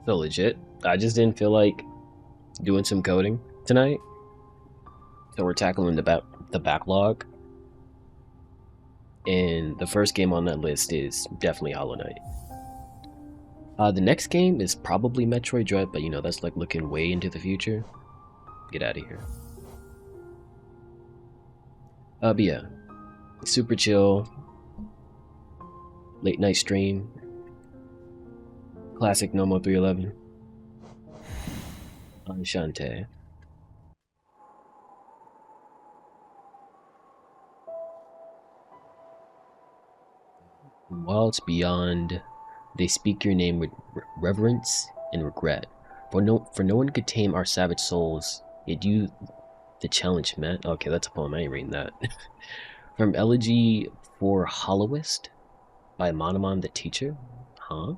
So legit. I just didn't feel like doing some coding tonight. So we're tackling the backlog. And the first game on that list is definitely Hollow Knight. The next game is probably Metroid Dread, but you know, that's like looking way into the future. Get out of here. But yeah, super chill, late night stream, classic Nomo 311 on Shantae. While it's beyond, they speak your name with reverence and regret. For no one could tame our savage souls, yet you the challenge met. Okay, that's a poem, I ain't reading that. From Elegy for Hollowist by Monomon the Teacher? Huh?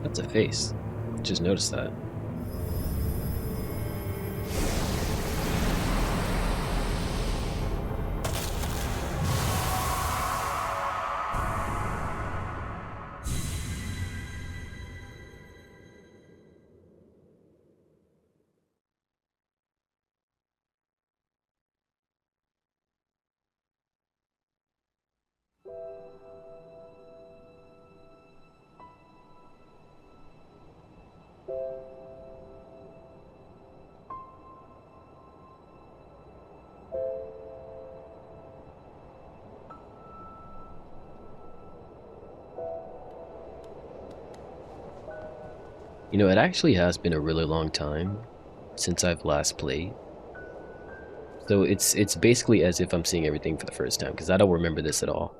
That's a face. Just noticed that. You know, it actually has been a really long time since I've last played. So it's basically as if I'm seeing everything for the first time, because I don't remember this at all.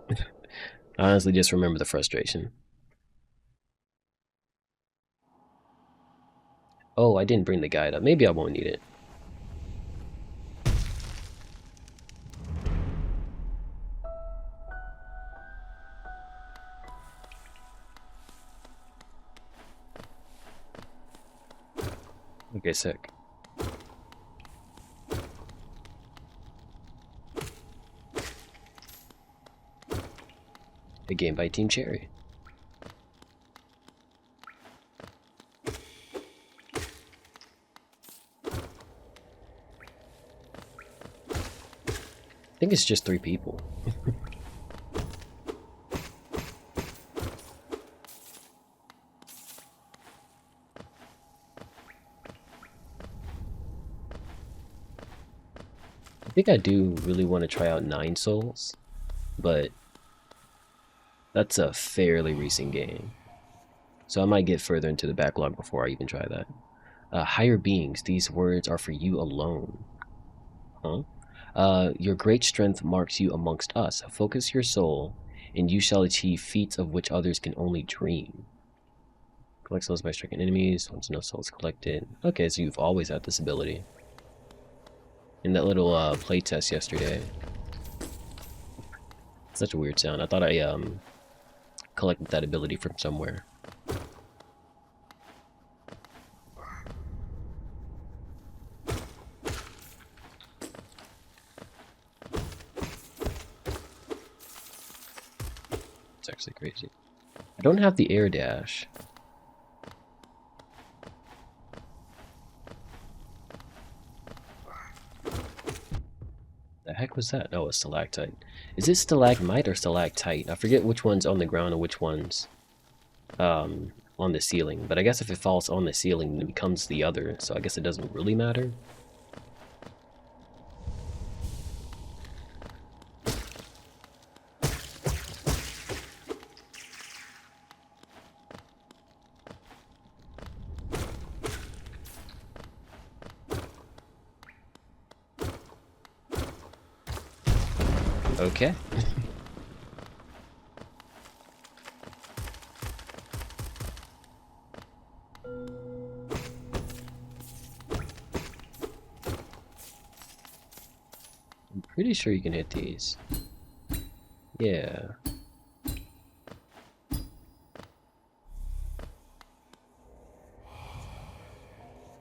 I honestly just remember the frustration. Oh, I didn't bring the guide up. Maybe I won't need it. Okay, sick. A game by Team Cherry. I think it's just 3 people. I think I do really want to try out 9 Souls, but that's a fairly recent game. So I might get further into the backlog before I even try that. Higher beings, these words are for you alone. Huh? Your great strength marks you amongst us. Focus your soul, and you shall achieve feats of which others can only dream. Collect souls by striking enemies. Once no souls collected. Okay, so you've always had this ability. In that little playtest yesterday. Such a weird sound. I thought I collected that ability from somewhere. It's actually crazy. I don't have the air dash. The heck was that? Oh, a stalactite. Is it stalagmite or stalactite? I forget which one's on the ground and which one's on the ceiling. But I guess if it falls on the ceiling, it becomes the other. So I guess it doesn't really matter. Okay. I'm pretty sure you can hit these. Yeah.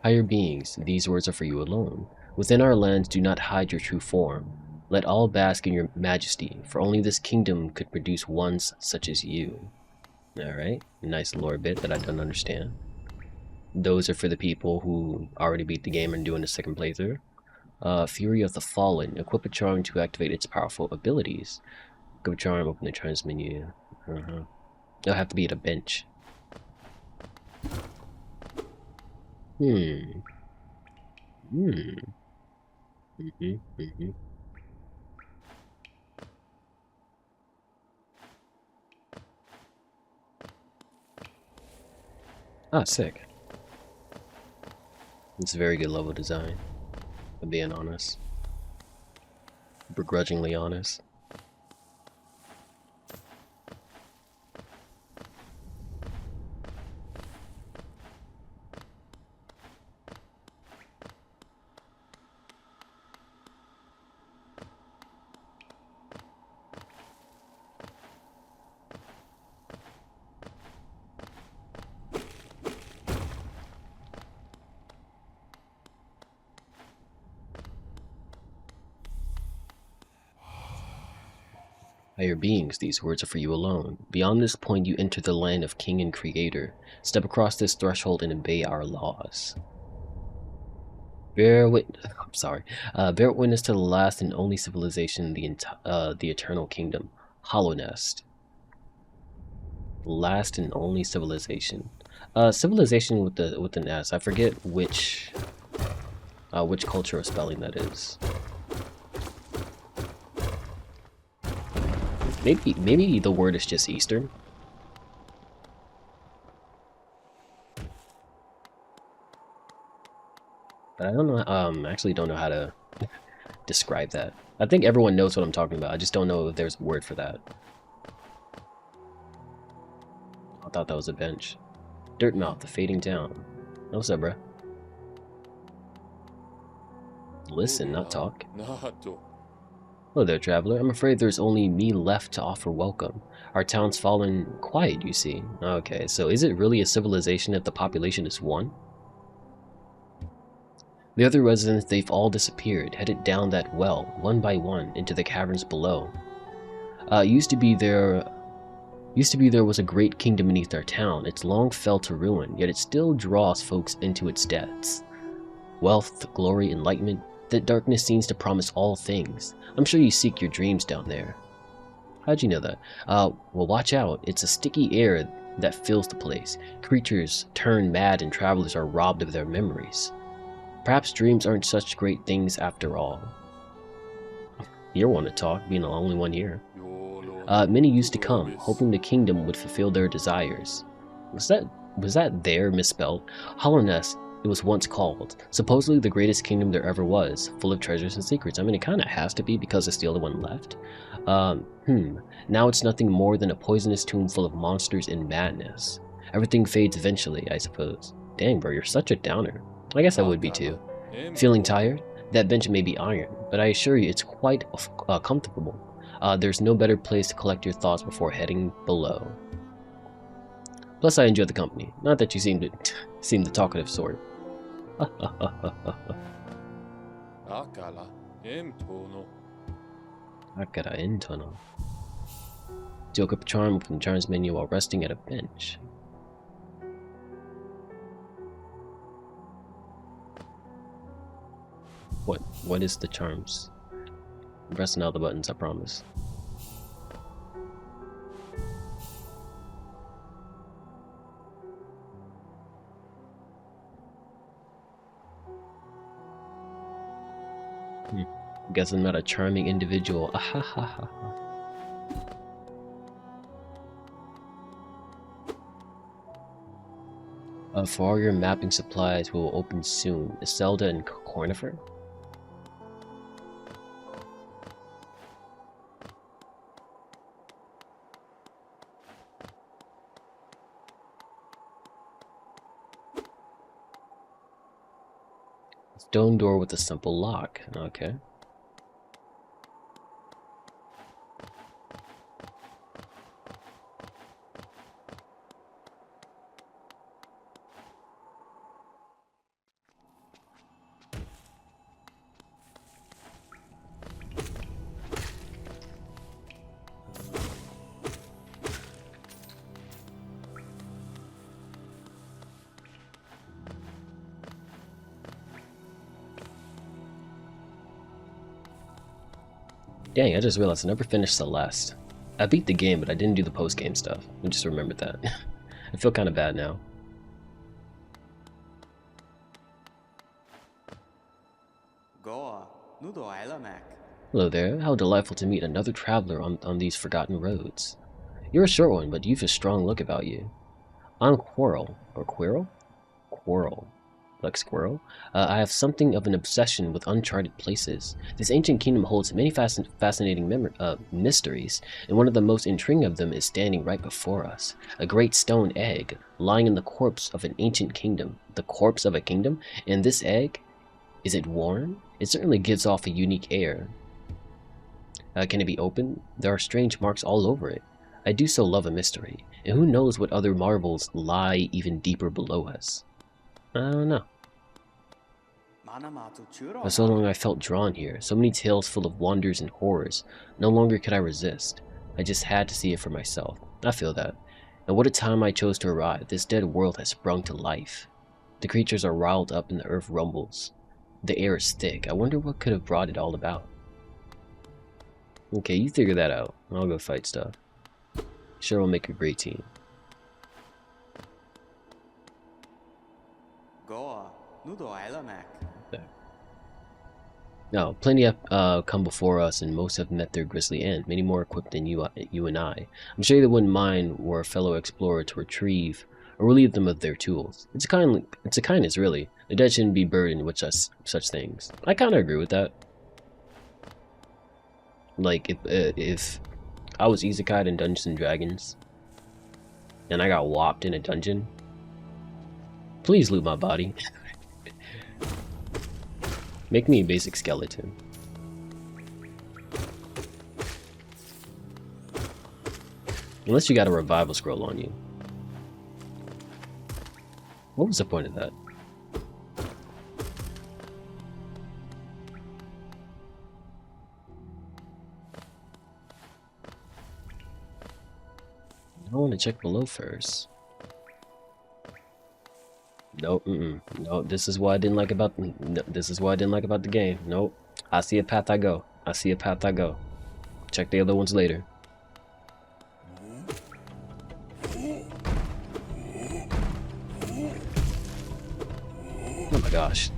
Higher beings, these words are for you alone. Within our lands, do not hide your true form. Let all bask in your majesty, for only this kingdom could produce ones such as you. Alright, nice lore bit that I don't understand. Those are for the people who already beat the game and doing a second playthrough. Fury of the Fallen. Equip a charm to activate its powerful abilities. Equip a charm, open the charms menu. It'll have to be at a bench. Ah, sick. It's a very good level design, if I'm being honest. Begrudgingly honest. Higher beings, these words are for you alone. Beyond this point, you enter the land of King and Creator. Step across this threshold and obey our laws. Bear witness to the last and only civilization in the Eternal Kingdom, Hollow Nest. Last and only civilization. Civilization with an S. I forget which culture or spelling that is. Maybe the word is just Eastern. But I don't know. Actually don't know how to describe that. I think everyone knows what I'm talking about. I just don't know if there's a word for that. I thought that was a bench. Dirtmouth, the fading town. What's up, bruh? Listen, not talk. Hello there, traveler. I'm afraid there's only me left to offer welcome. Our town's fallen quiet, you see. Okay, so is it really a civilization if the population is 1? The other residents, they've all disappeared, headed down that well, one by one, into the caverns below. Used to be there was a great kingdom beneath our town. It's long fell to ruin, yet it still draws folks into its depths. Wealth, glory, enlightenment, that darkness seems to promise all things. I'm sure you seek your dreams down there. How'd you know that? Well, watch out. It's a sticky air that fills the place. Creatures turn mad and travelers are robbed of their memories. Perhaps dreams aren't such great things after all. You're one to talk, being the only one here. Many used to come, hoping the kingdom would fulfill their desires. Was that there misspelled? Hollow Nest, it was once called. Supposedly the greatest kingdom there ever was, full of treasures and secrets. I mean, it kind of has to be because it's the only one left. Now it's nothing more than a poisonous tomb full of monsters and madness. Everything fades eventually, I suppose. Dang, bro, you're such a downer. I guess I would be too. Feeling tired? That bench may be iron, but I assure you it's quite comfortable. There's no better place to collect your thoughts before heading below. Plus, I enjoy the company. Not that you seem the talkative sort. Akara intono. Joke up a charm from the charms menu while resting at a bench. What is the charms? I'm pressing all the buttons, I promise. Guess I'm not a charming individual. For all your mapping supplies, we will open soon. Is Zelda and Cornifer? Stone door with a simple lock. Okay. Dang, I just realized I never finished Celeste. I beat the game, but I didn't do the post-game stuff. I just remembered that. I feel kind of bad now. Hello there, how delightful to meet another traveler on these forgotten roads. You're a short one, but you've a strong look about you. I'm Quarrel. Or Quirrell? Quarrel. Like squirrel? I have something of an obsession with uncharted places. This ancient kingdom holds many fascinating mysteries, and one of the most intriguing of them is standing right before us. A great stone egg, lying in the corpse of an ancient kingdom. The corpse of a kingdom? And this egg? Is it warm? It certainly gives off a unique air. Can it be opened? There are strange marks all over it. I do so love a mystery, and who knows what other marvels lie even deeper below us. I don't know. For so long I felt drawn here, so many tales full of wonders and horrors. No longer could I resist. I just had to see it for myself. I feel that. And what a time I chose to arrive. This dead world has sprung to life. The creatures are riled up and the earth rumbles. The air is thick. I wonder what could have brought it all about. Okay, you figure that out. I'll go fight stuff. Sure, we'll make a great team. Now, plenty have come before us, and most have met their grisly end, many more equipped than you and I. I'm sure they wouldn't mind were a fellow explorer to retrieve or relieve them of their tools. It's a kindness, really. The dead shouldn't be burdened with such things. I kind of agree with that. Like, if I was isekai'd in Dungeons and Dragons, and I got whopped in a dungeon, please loot my body. Make me a basic skeleton. Unless you got a revival scroll on you. What was the point of that? I want to check below first. Nope, no, this is what I didn't like about the game. Nope. I see a path I go. Check the other ones later. Oh my gosh.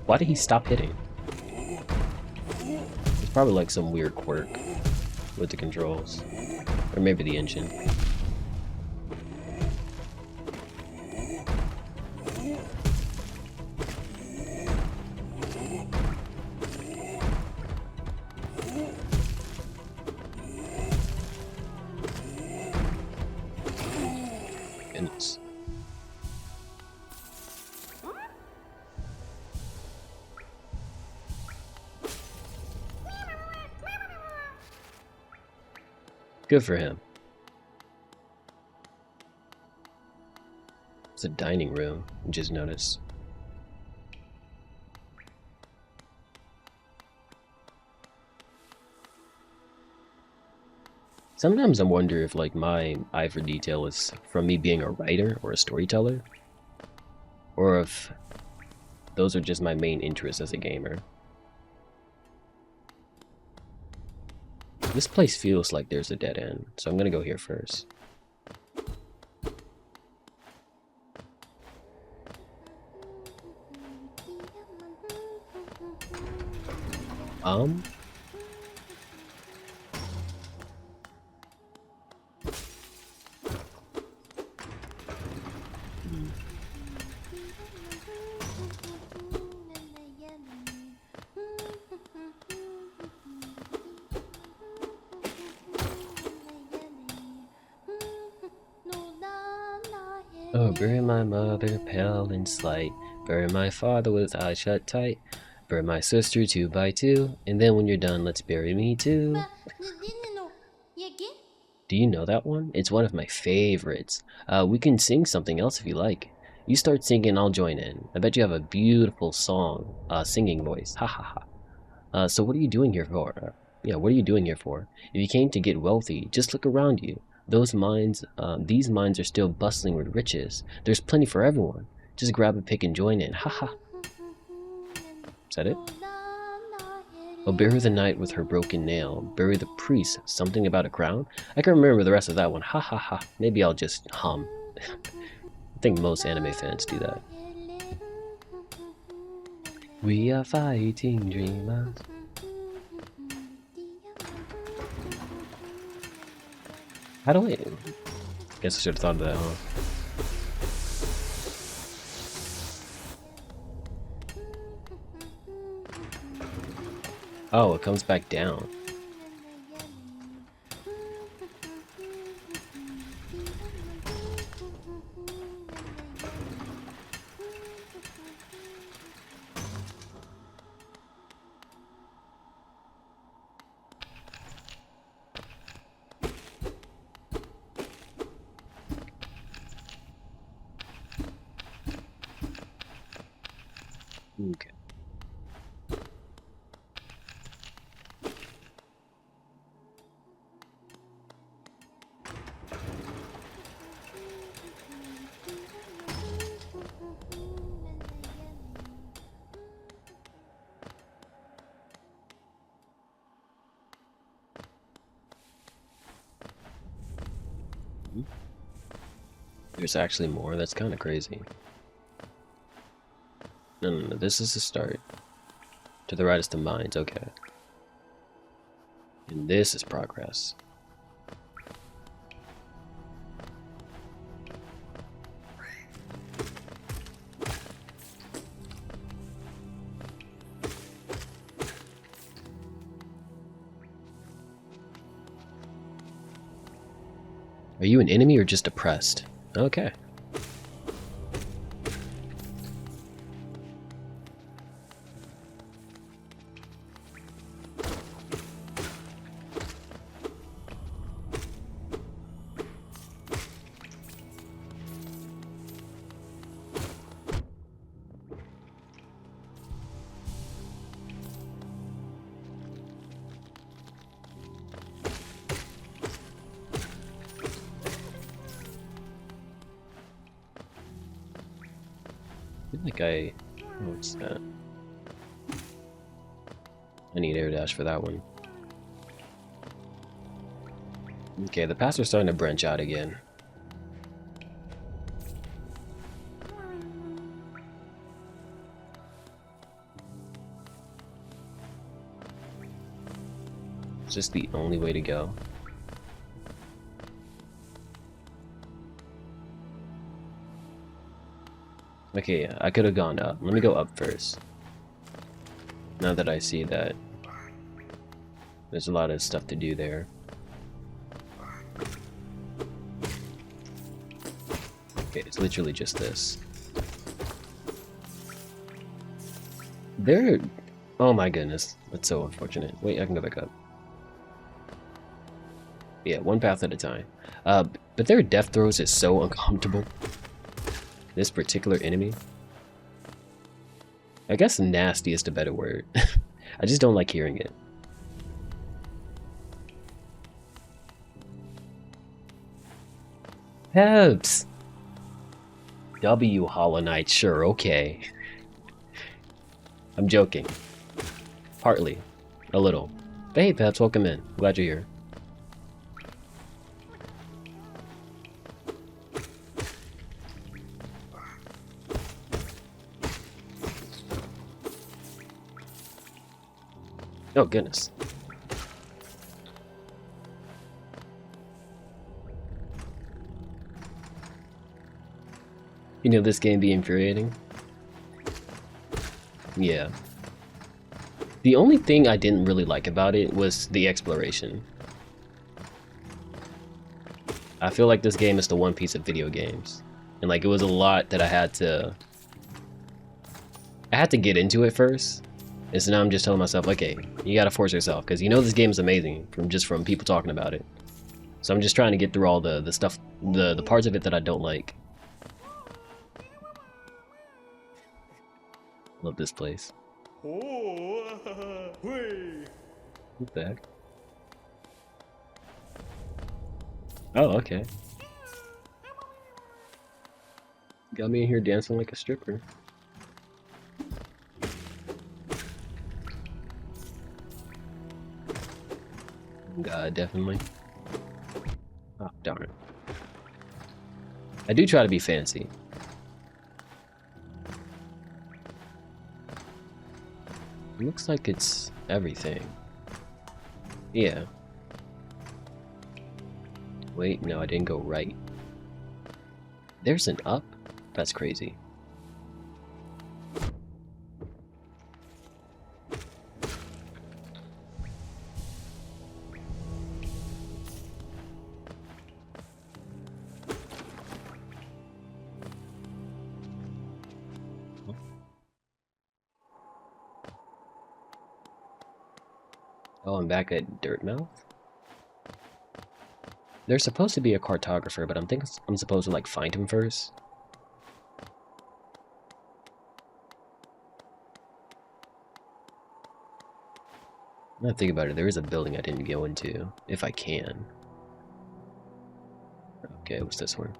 Why did he stop hitting? It's probably like some weird quirk with the controls. Or maybe the engine. Goodness. Good for him. It's a dining room, I just noticed. Sometimes I wonder if like my eye for detail is from me being a writer or a storyteller, or if those are just my main interests as a gamer. This place feels like there's a dead end, so I'm gonna go here first. Oh, bury my mother, pale and slight. Bury my father with eyes shut tight. Bury my sister 2 by 2. And then when you're done, let's bury me too. Do you know that one? It's one of my favorites. We can sing something else if you like. You start singing, I'll join in. I bet you have a beautiful song, singing voice. Ha ha ha. So what are you doing here for? What are you doing here for? If you came to get wealthy, just look around you. These mines are still bustling with riches. There's plenty for everyone. Just grab a pick and join in. Haha. Is that it? Oh, bury the knight with her broken nail. Bury the priest. Something about a crown? I can remember the rest of that one. Ha ha ha. Maybe I'll just hum. I think most anime fans do that. We are fighting dreamers. How do I... Guess I should have thought of that, huh? Oh, it comes back down. Okay. There's actually more? That's kind of crazy. No, this is the start. To the right is the mines, okay. And this is progress. Are you an enemy or just oppressed? Okay. Like what's that? I need air dash for that one. Okay, the paths are starting to branch out again. It's just the only way to go. Okay, yeah, I could have gone up. Let me go up first. Now that I see that there's a lot of stuff to do there. Okay, it's literally just this. Oh my goodness, that's so unfortunate. Wait, I can go back up. Yeah, one path at a time. But their death throws is so uncomfortable. This particular enemy. I guess nasty is the better word. I just don't like hearing it. Peps! W Hollow Knight, sure, okay. I'm joking. Partly. A little. But hey Peps, welcome in. Glad you're here. Oh goodness. You know this game be infuriating? Yeah. The only thing I didn't really like about it was the exploration. I feel like this game is the One Piece of video games. And like it was a lot that I had to get into it first. And so now I'm just telling myself, okay, you gotta force yourself, because you know this game is amazing from people talking about it. So I'm just trying to get through all the stuff, the parts of it that I don't like. Love this place. What the heck? Oh, okay. Got me in here dancing like a stripper. God, definitely. Oh, darn it. I do try to be fancy. It looks like it's everything. Yeah. Wait, no, I didn't go right. There's an up? That's crazy. Oh, I'm back at Dirtmouth? There's supposed to be a cartographer, but I'm supposed to like find him first. Now that I think about it, there is a building I didn't go into, if I can. Okay, what's this one?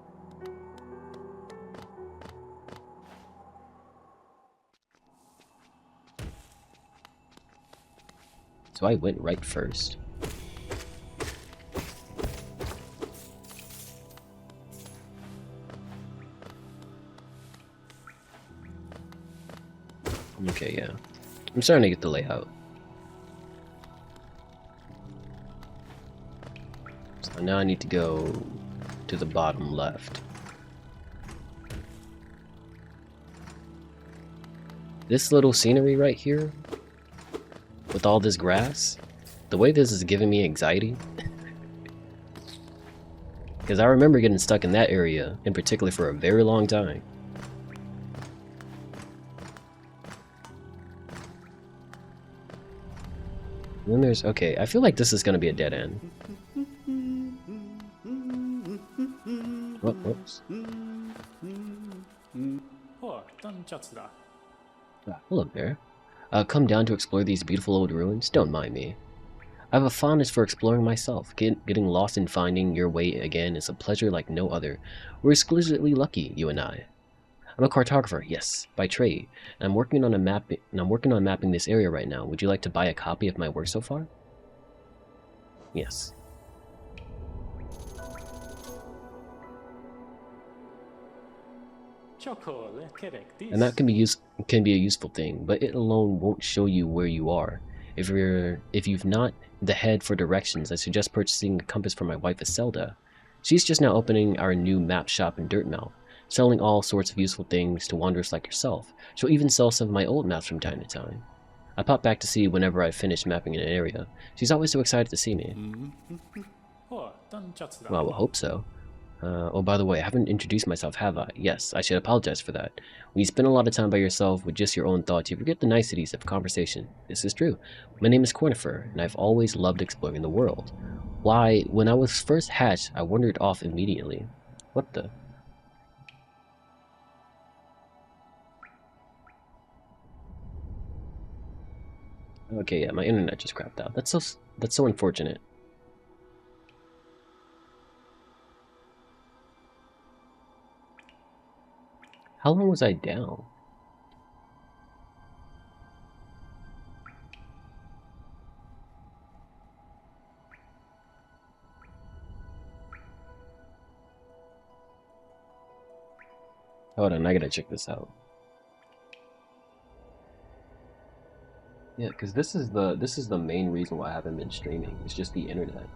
So I went right first. Okay, yeah. I'm starting to get the layout. So now I need to go to the bottom left. This little scenery right here, with all this grass, the way this is giving me anxiety. Because I remember getting stuck in that area, in particular, for a very long time. And then there's, okay, I feel like this is going to be a dead end. Oh, whoops. Ah, hello there. Come down to explore these beautiful old ruins? Don't mind me. I have a fondness for exploring myself. Getting lost and finding your way again is a pleasure like no other. We're exquisitely lucky, you and I. I'm a cartographer, yes, by trade, and I'm working on mapping this area right now. Would you like to buy a copy of my work so far? Yes. And that can be a useful thing, but it alone won't show you where you are. If you've not the head for directions, I suggest purchasing a compass for my wife Iselda. She's just now opening our new map shop in Dirtmouth, selling all sorts of useful things to wanderers like yourself. She'll even sell some of my old maps from time to time. I pop back to see whenever I've finished mapping an area. She's always so excited to see me. Well, I will hope so. Oh, by the way, I haven't introduced myself, have I? Yes, I should apologize for that. When you spend a lot of time by yourself with just your own thoughts, you forget the niceties of conversation. This is true. My name is Cornifer, and I've always loved exploring the world. Why, when I was first hatched, I wandered off immediately. What the? Okay, yeah, my internet just crapped out. That's so unfortunate. How long was I down? Hold on, I gotta check this out. Yeah, because this is the main reason why I haven't been streaming. It's just the internet.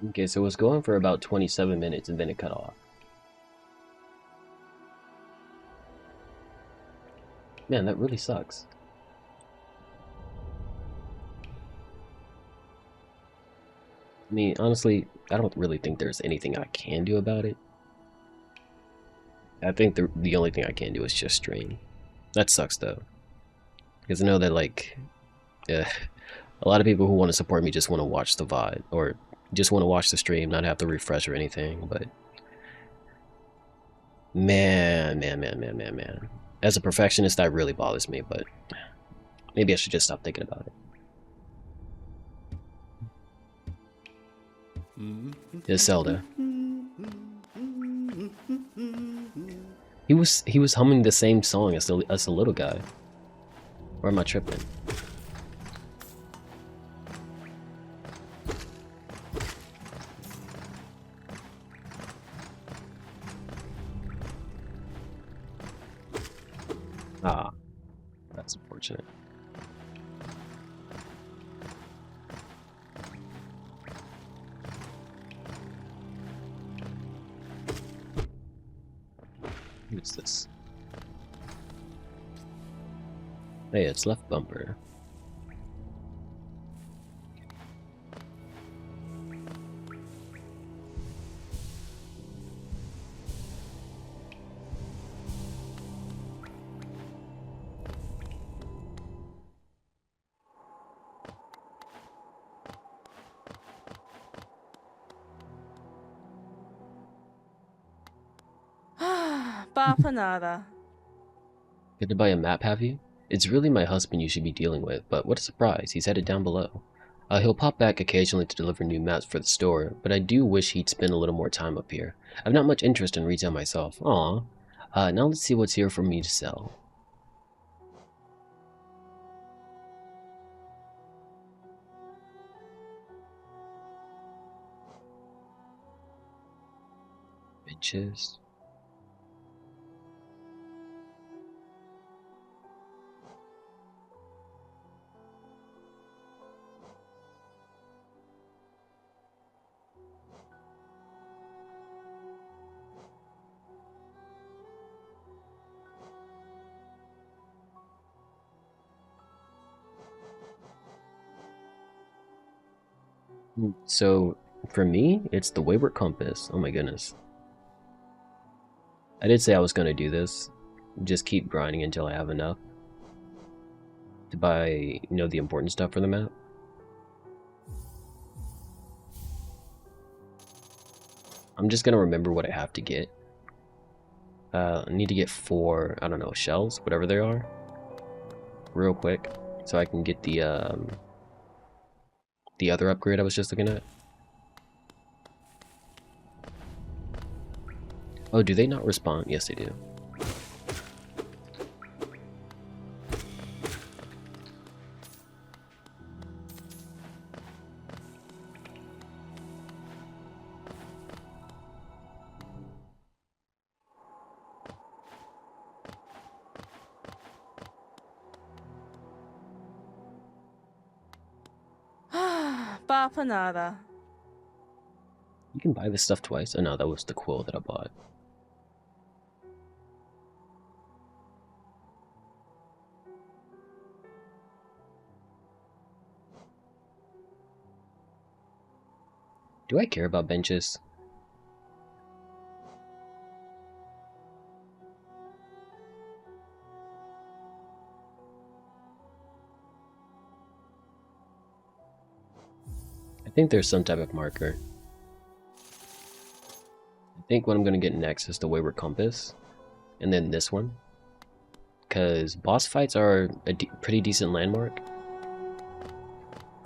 Okay, so it was going for about 27 minutes and then it cut off. Man, that really sucks. I mean, honestly, I don't really think there's anything I can do about it. I think the only thing I can do is just stream. That sucks though. Because I know that like, A lot of people who want to support me just want to watch the VOD, or just want to watch the stream, not have to refresh or anything, but man. As a perfectionist, that really bothers me, but maybe I should just stop thinking about it. It's Zelda. He was humming the same song as the little guy. Or am I tripping? Ah, that's unfortunate. What's this? Hey, it's left bumper. Bafanada. Good to buy a map, have you? It's really my husband you should be dealing with, but what a surprise, he's headed down below. He'll pop back occasionally to deliver new maps for the store, but I do wish he'd spend a little more time up here. I've not much interest in retail myself. Aww. Now let's see what's here for me to sell. Bitches. So, for me, it's the Wayward Compass. Oh my goodness. I did say I was going to do this. Just keep grinding until I have enough to buy, you know, the important stuff for the map. I'm just going to remember what I have to get. I need to get 4, I don't know, shells, whatever they are, real quick, so I can get the other upgrade I was just looking at. Oh, do they not respawn? Yes, they do. Bafanada. You can buy this stuff twice? Oh no, that was the quill that I bought. Do I care about benches? I think there's some type of marker. I think what I'm going to get next is the Wayward Compass, and then this one. Because boss fights are a pretty decent landmark.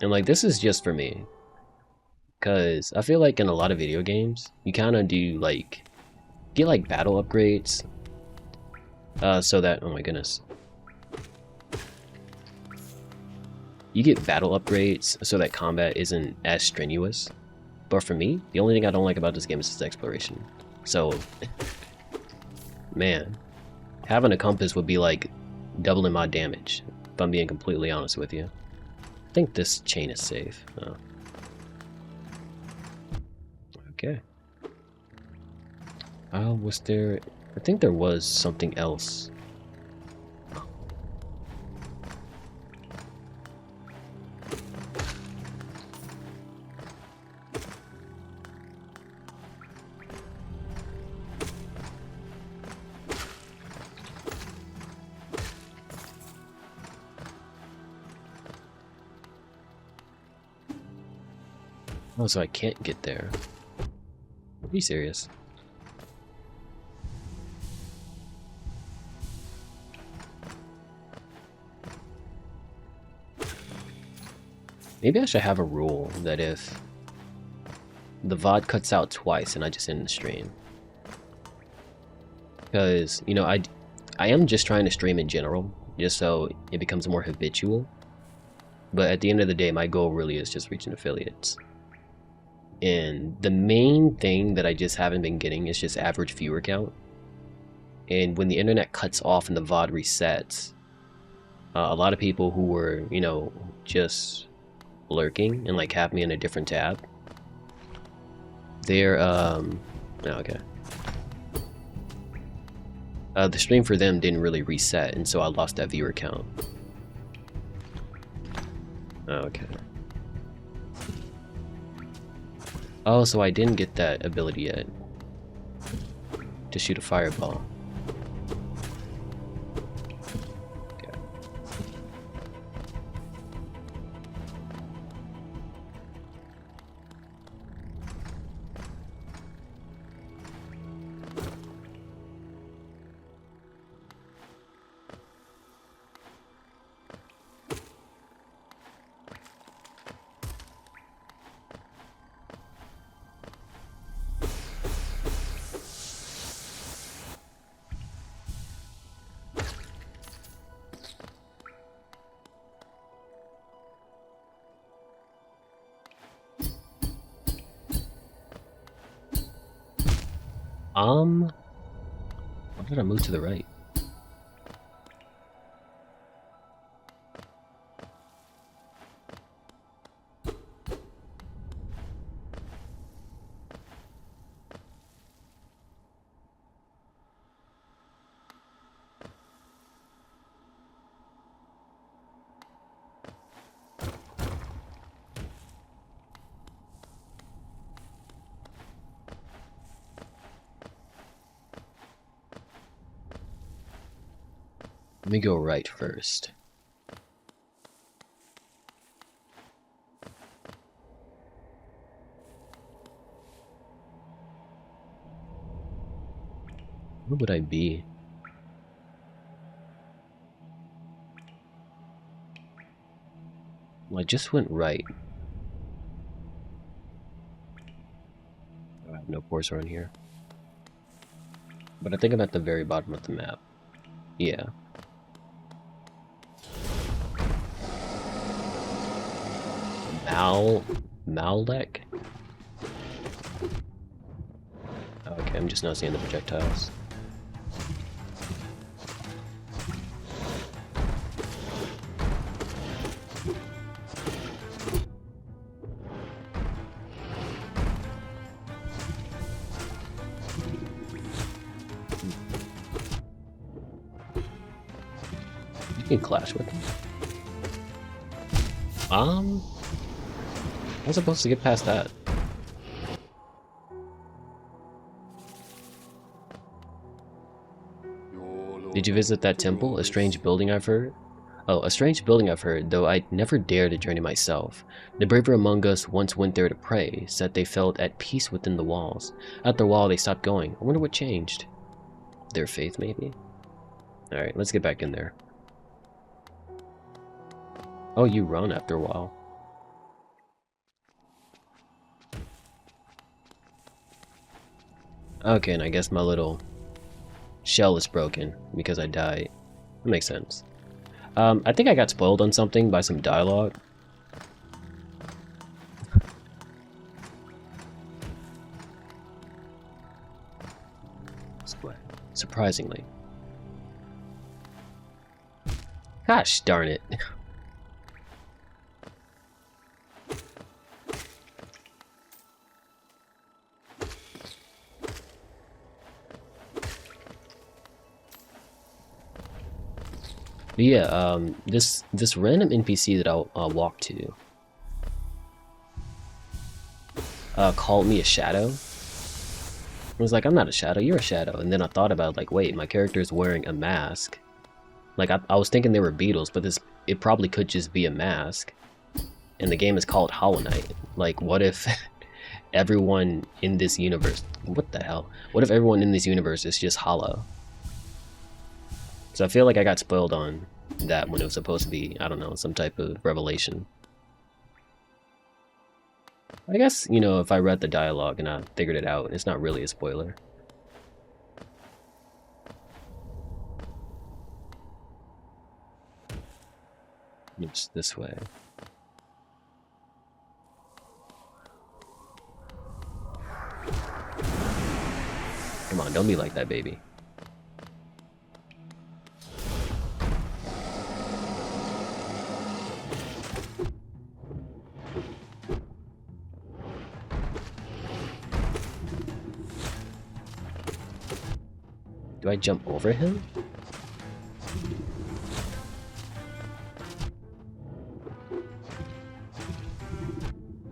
And like, this is just for me. Because I feel like in a lot of video games, you kind of do like, get like battle upgrades. So that, oh my goodness. You get battle upgrades so that combat isn't as strenuous. But for me, the only thing I don't like about this game is its exploration. So, man, having a compass would be like doubling my damage, if I'm being completely honest with you. I think this chain is safe. Oh. Okay. Was there... I think there was something else. Oh, so I can't get there. Are you serious? Maybe I should have a rule that if the VOD cuts out twice and I just end the stream. Because, you know, I am just trying to stream in general, just so it becomes more habitual. But at the end of the day, my goal really is just reaching affiliates. And the main thing that I just haven't been getting is just average viewer count. And when the internet cuts off and the VOD resets, a lot of people who were, you know, just lurking and like have me in a different tab, they're okay. The stream for them didn't really reset, and so I lost that viewer count. Okay. Oh, so I didn't get that ability yet to shoot a fireball. Okay. Why did I move to the right? Let me go right first. Where would I be? Well, I just went right. I have no course around here. But I think I'm at the very bottom of the map. Yeah. Malek? Okay, I'm just not seeing the projectiles. You can clash with them. I was supposed to get past that. Did you visit that temple? A strange building I've heard? Oh, a strange building I've heard, though I'd never dare to journey myself. The braver among us once went there to pray, said they felt at peace within the walls. After a while they stopped going. I wonder what changed. Their faith, maybe? Alright, let's get back in there. Oh, you run after a while. Okay, and I guess my little shell is broken because I died. That makes sense. I think I got spoiled on something by some dialogue. Surprisingly. Gosh darn it. But yeah, this random NPC that I'll walk to called me a shadow. I was like, I'm not a shadow, you're a shadow. And then I thought about, like, wait, my character is wearing a mask. Like, I was thinking they were beetles, but it probably could just be a mask. And the game is called Hollow Knight. Like, what if everyone in this universe... What the hell? What if everyone in this universe is just hollow? So I feel like I got spoiled on that when it was supposed to be, I don't know, some type of revelation. I guess, you know, if I read the dialogue and I figured it out, it's not really a spoiler. It's this way. Come on, don't be like that, baby. Do I jump over him?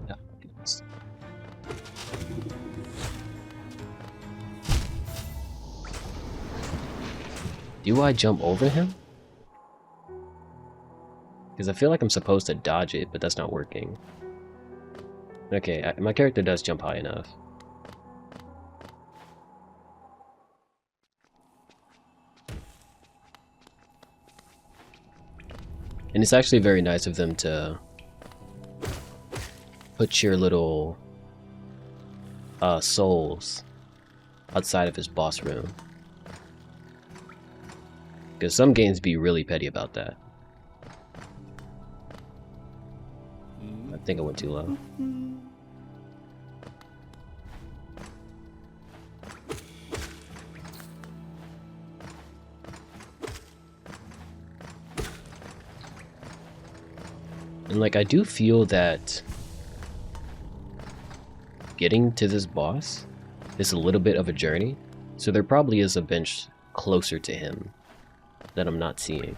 Oh, goodness. Do I jump over him? Because I feel like I'm supposed to dodge it, but that's not working. Okay, my character does jump high enough. And it's actually very nice of them to put your little souls outside of his boss room. Because some games be really petty about that. I think I went too low. And like, I do feel that getting to this boss is a little bit of a journey. So there probably is a bench closer to him that I'm not seeing.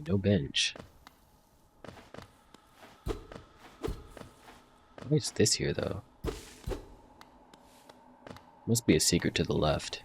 No bench. Why is this here, though? Must be a secret to the left.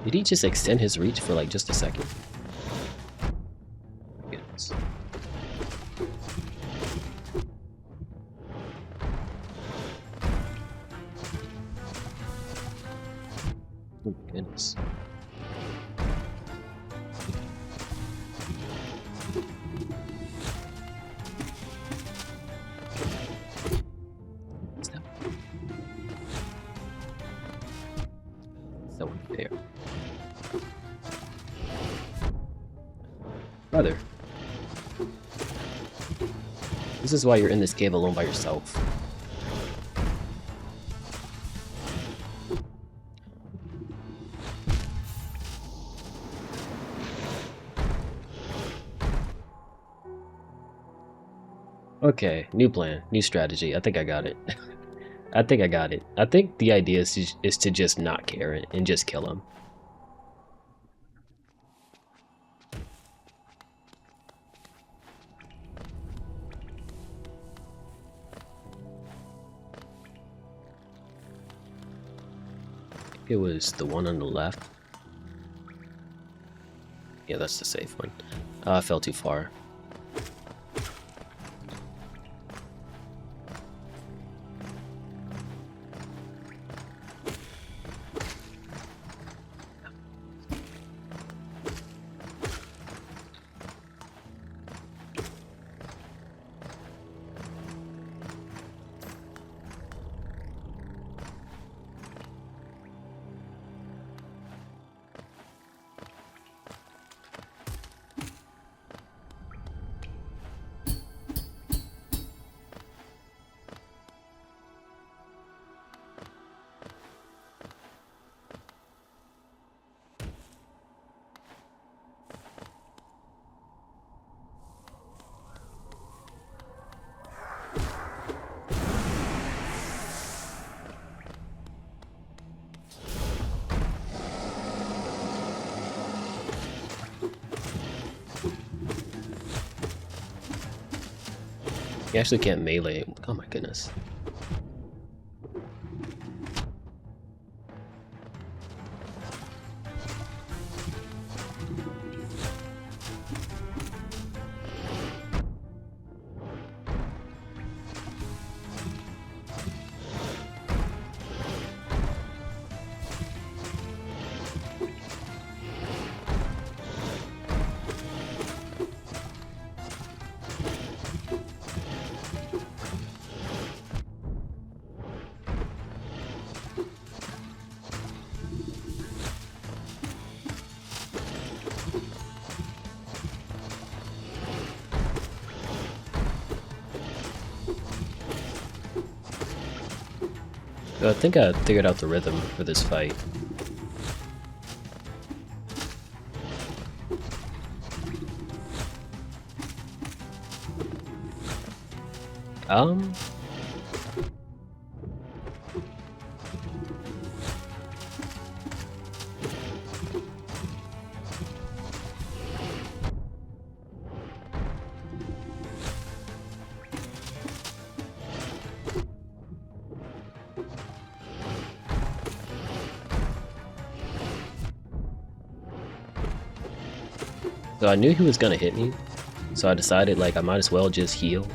Did he just extend his reach for like just a second? Goodness. Oh my goodness. What's that? So unfair. Brother. This is why you're in this cave alone by yourself. Okay, new plan, new strategy. I think I got it. I think I got it. I think the idea is to just not care and just kill him. It was the one on the left. Yeah, that's the safe one. I fell too far. You actually can't melee. Oh my goodness. I think I figured out the rhythm for this fight. Um... So I knew he was gonna hit me, so I decided like I might as well just heal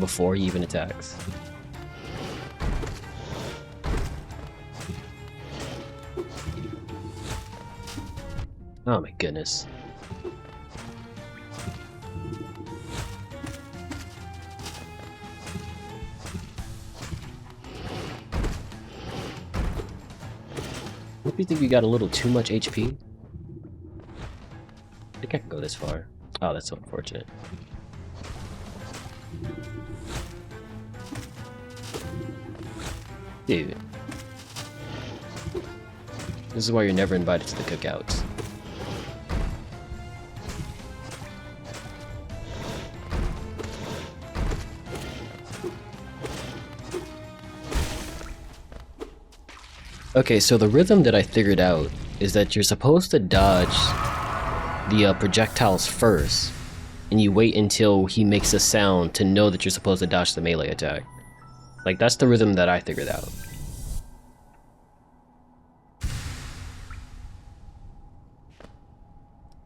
before he even attacks. Oh my goodness. Don't you think you got a little too much HP? I think I can go this far. Oh, that's so unfortunate. Dude. This is why you're never invited to the cookouts. Okay, so the rhythm that I figured out is that you're supposed to dodge the projectiles first, and you wait until he makes a sound to know that you're supposed to dodge the melee attack. Like, that's the rhythm that I figured out.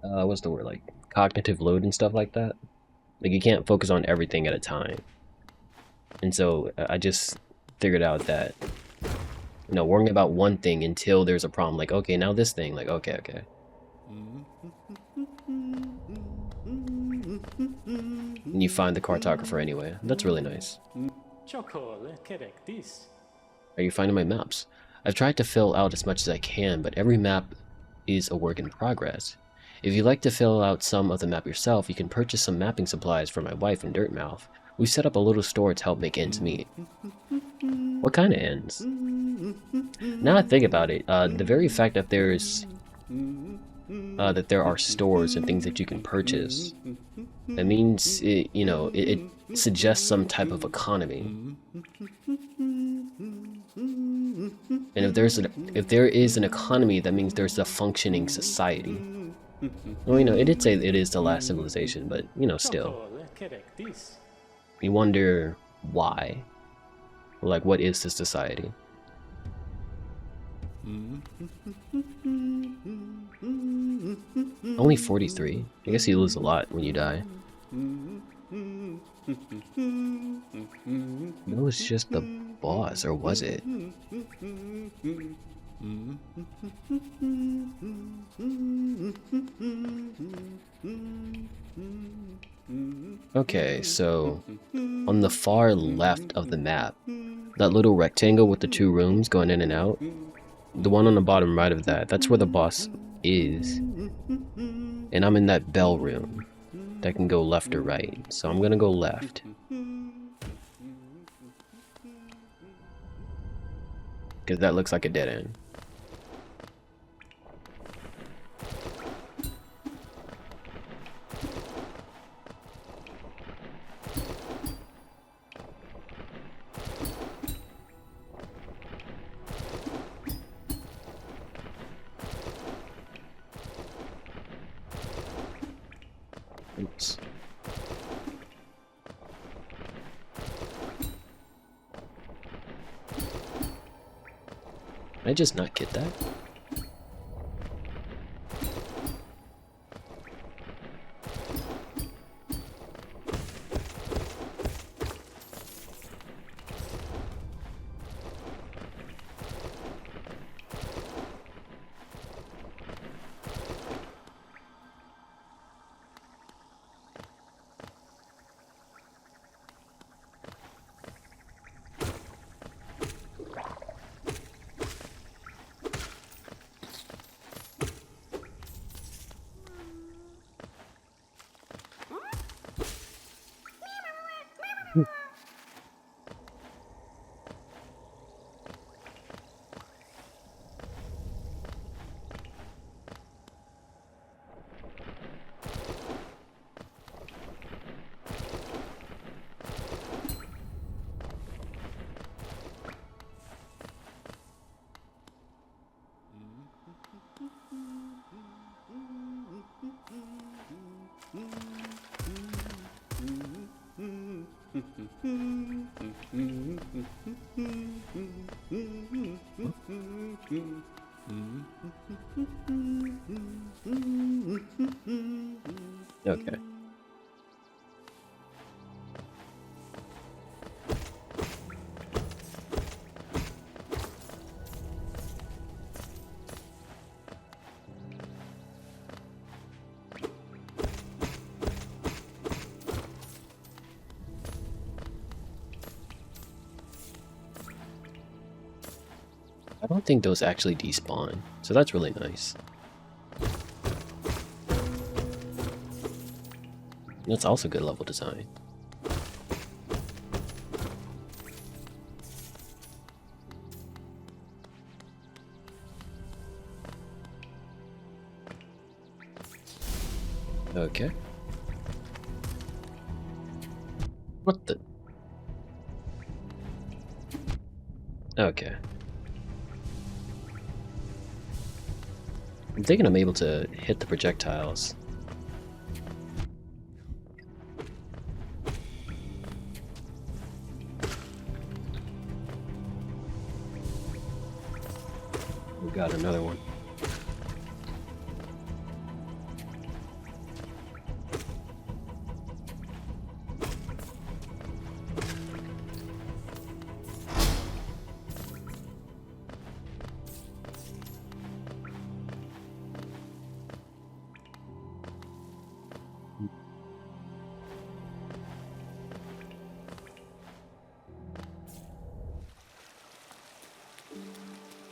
What's the word? Like, cognitive load and stuff like that? Like, you can't focus on everything at a time. And so, I just figured out that, you know, worrying about one thing until there's a problem. Like, okay, now this thing. Like, okay, okay. And you find the cartographer anyway. That's really nice. Are you finding my maps? I've tried to fill out as much as I can, but every map is a work in progress. If you'd like to fill out some of the map yourself, you can purchase some mapping supplies from my wife and Dirtmouth. We've set up a little store to help make ends meet. What kind of ends? Now I think about it, the very fact that there's that there are stores and things that you can purchase, that means it, you know, it suggests some type of economy. And if there is an economy, that means there's a functioning society. Well, you know, it did say it is the last civilization, but you know, still, you wonder why. Like, what is this society? Only 43? I guess you lose a lot when you die. That was just the boss, or was it? Okay, so on the far left of the map, that little rectangle with the two rooms going in and out, the one on the bottom right of that, that's where the boss is. And I'm in that bell room that can go left or right, so I'm gonna go left. Because that looks like a dead end. Oops. I just not get that? Okay. I don't think those actually despawn, so that's really nice. That's also good level design. Okay. What the? Okay. I'm thinking I'm able to hit the projectiles. We got another one.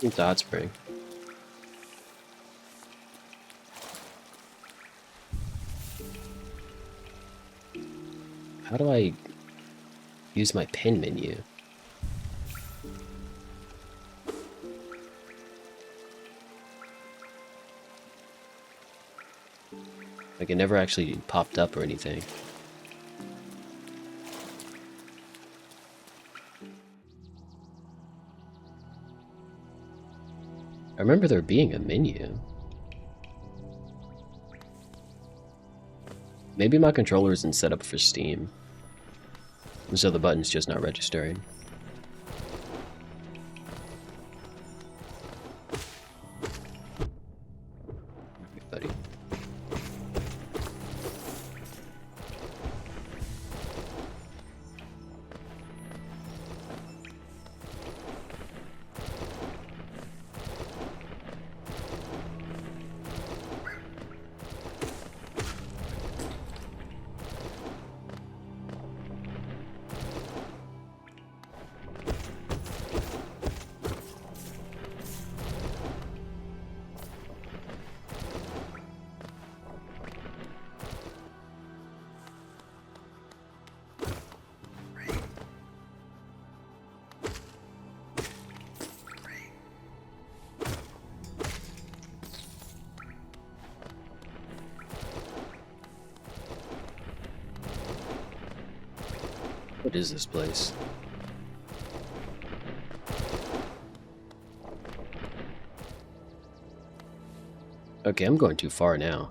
It's hot spring. How do I use my pen menu? Like, it never actually popped up or anything. I remember there being a menu. Maybe my controller isn't set up for Steam, so the button's just not registering. Okay, buddy. What is this place? Okay, I'm going too far now.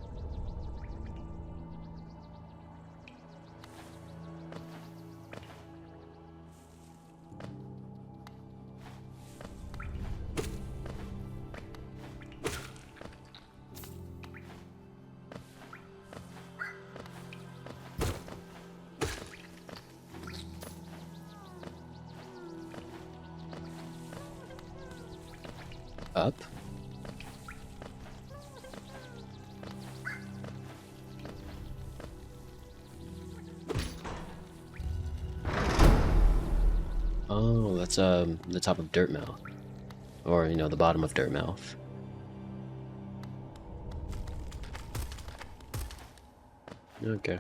up? Oh, that's the top of Dirtmouth. Or, you know, the bottom of Dirtmouth. Okay.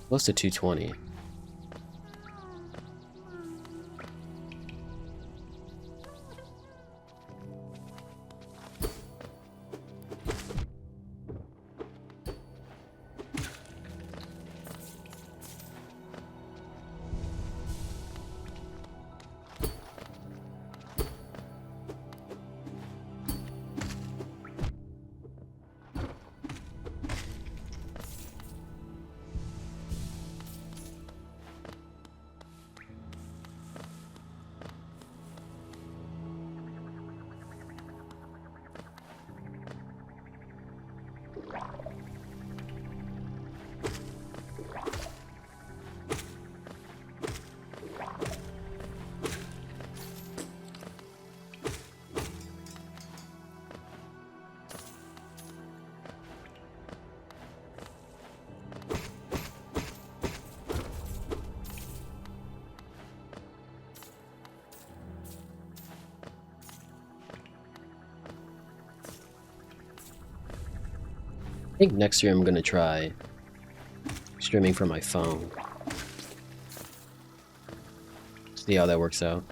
Close to 220. I think next year I'm gonna try streaming from my phone. See how that works out.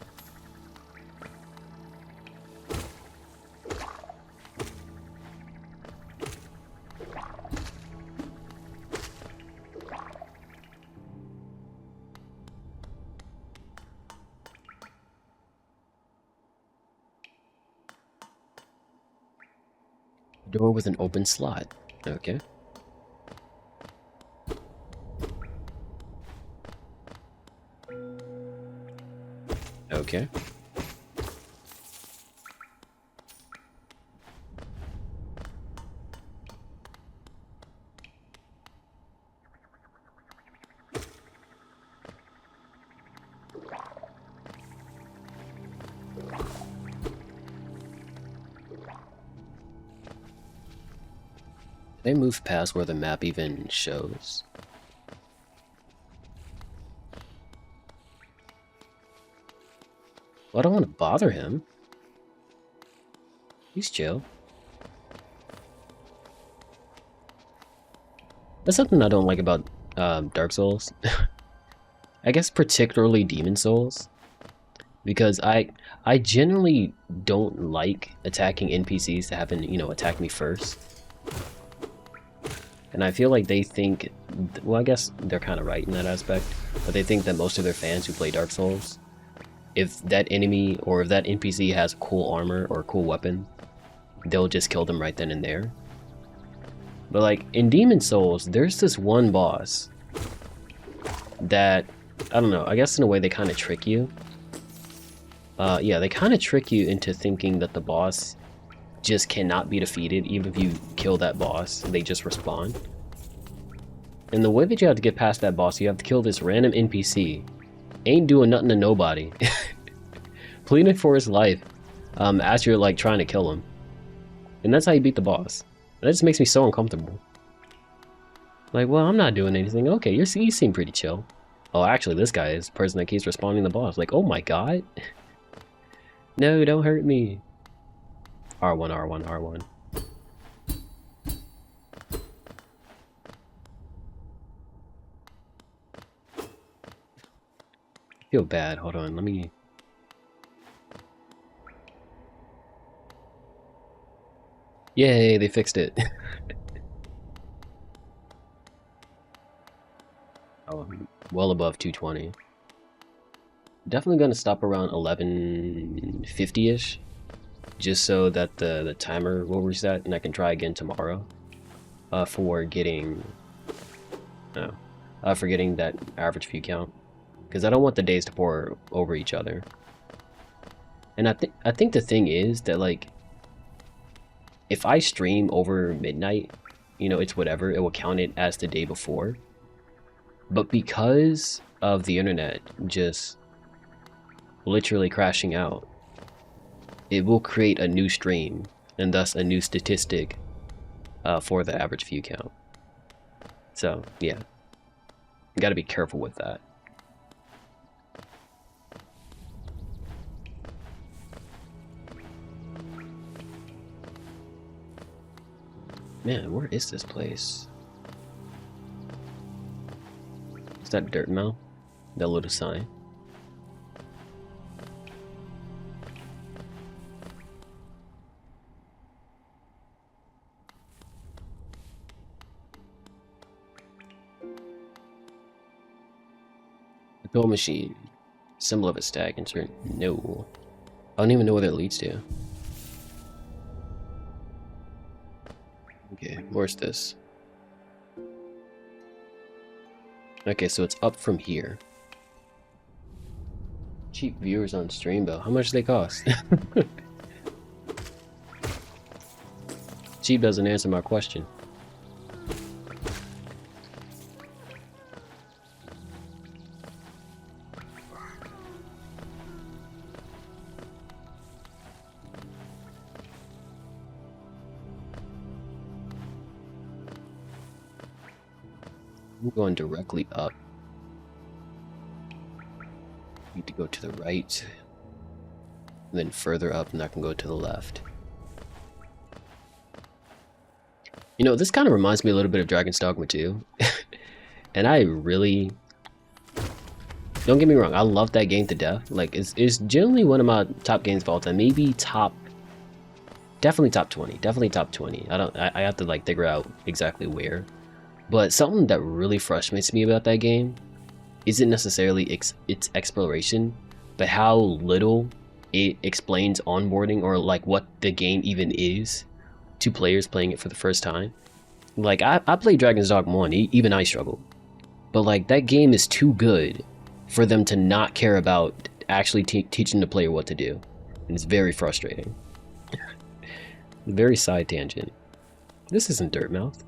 Door with an open slot. Okay. Okay. They move past where the map even shows. Well, I don't want to bother him. He's chill. That's something I don't like about Dark Souls. I guess particularly Demon Souls. Because I generally don't like attacking NPCs to have them, you know, attack me first. And I feel like they think, well, I guess they're kind of right in that aspect, but they think that most of their fans who play Dark Souls, if that enemy or if that NPC has cool armor or a cool weapon, they'll just kill them right then and there. But like in Demon Souls, there's this one boss that, I don't know, I guess in a way they kind of trick you. Yeah, they kind of trick you into thinking that the boss just cannot be defeated. Even if you kill that boss, they just respawn. And the way that you have to get past that boss, you have to kill this random NPC. Ain't doing nothing to nobody. Pleading for his life as you're like trying to kill him. And that's how you beat the boss. And that just makes me so uncomfortable. Like, well, I'm not doing anything. Okay, you seem pretty chill. Oh, actually, this guy is the person that keeps respawning the boss. Like, oh my god. No, don't hurt me. R1, R1, R1. I feel bad. Hold on, let me... Yay, they fixed it. Oh, well above 220. Definitely gonna stop around 1150-ish. Just so that the timer will reset and I can try again tomorrow for getting Forgetting that average view count, because I don't want the days to pour over each other. And I think the thing is that, like, if I stream over midnight, you know, it's whatever, it will count it as the day before. But because of the internet just literally crashing out, it will create a new stream and thus a new statistic for the average view count. So yeah, you gotta be careful with that. Man, where is this place? Is that dirt mouth? That little sign? Control machine. Symbol of a stag insert. No. I don't even know where that leads to. Okay, where's this? Okay, so it's up from here. Cheap viewers on stream though. How much do they cost? Cheap doesn't answer my question. I'm going directly up. Need to go to the right, and then further up, and I can go to the left. You know, this kind of reminds me a little bit of Dragon's Dogma 2. And I really... Don't get me wrong, I love that game to death. Like, it's generally one of my top games of all time. Maybe top... Definitely top 20. Definitely top 20. I have to, like, figure out exactly where. But something that really frustrates me about that game isn't necessarily its exploration, but how little it explains onboarding or like what the game even is to players playing it for the first time. Like I played Dragon's Dogma 1, even I struggled. But like that game is too good for them to not care about actually teaching the player what to do. And it's very frustrating. Very side tangent. This isn't Dirtmouth.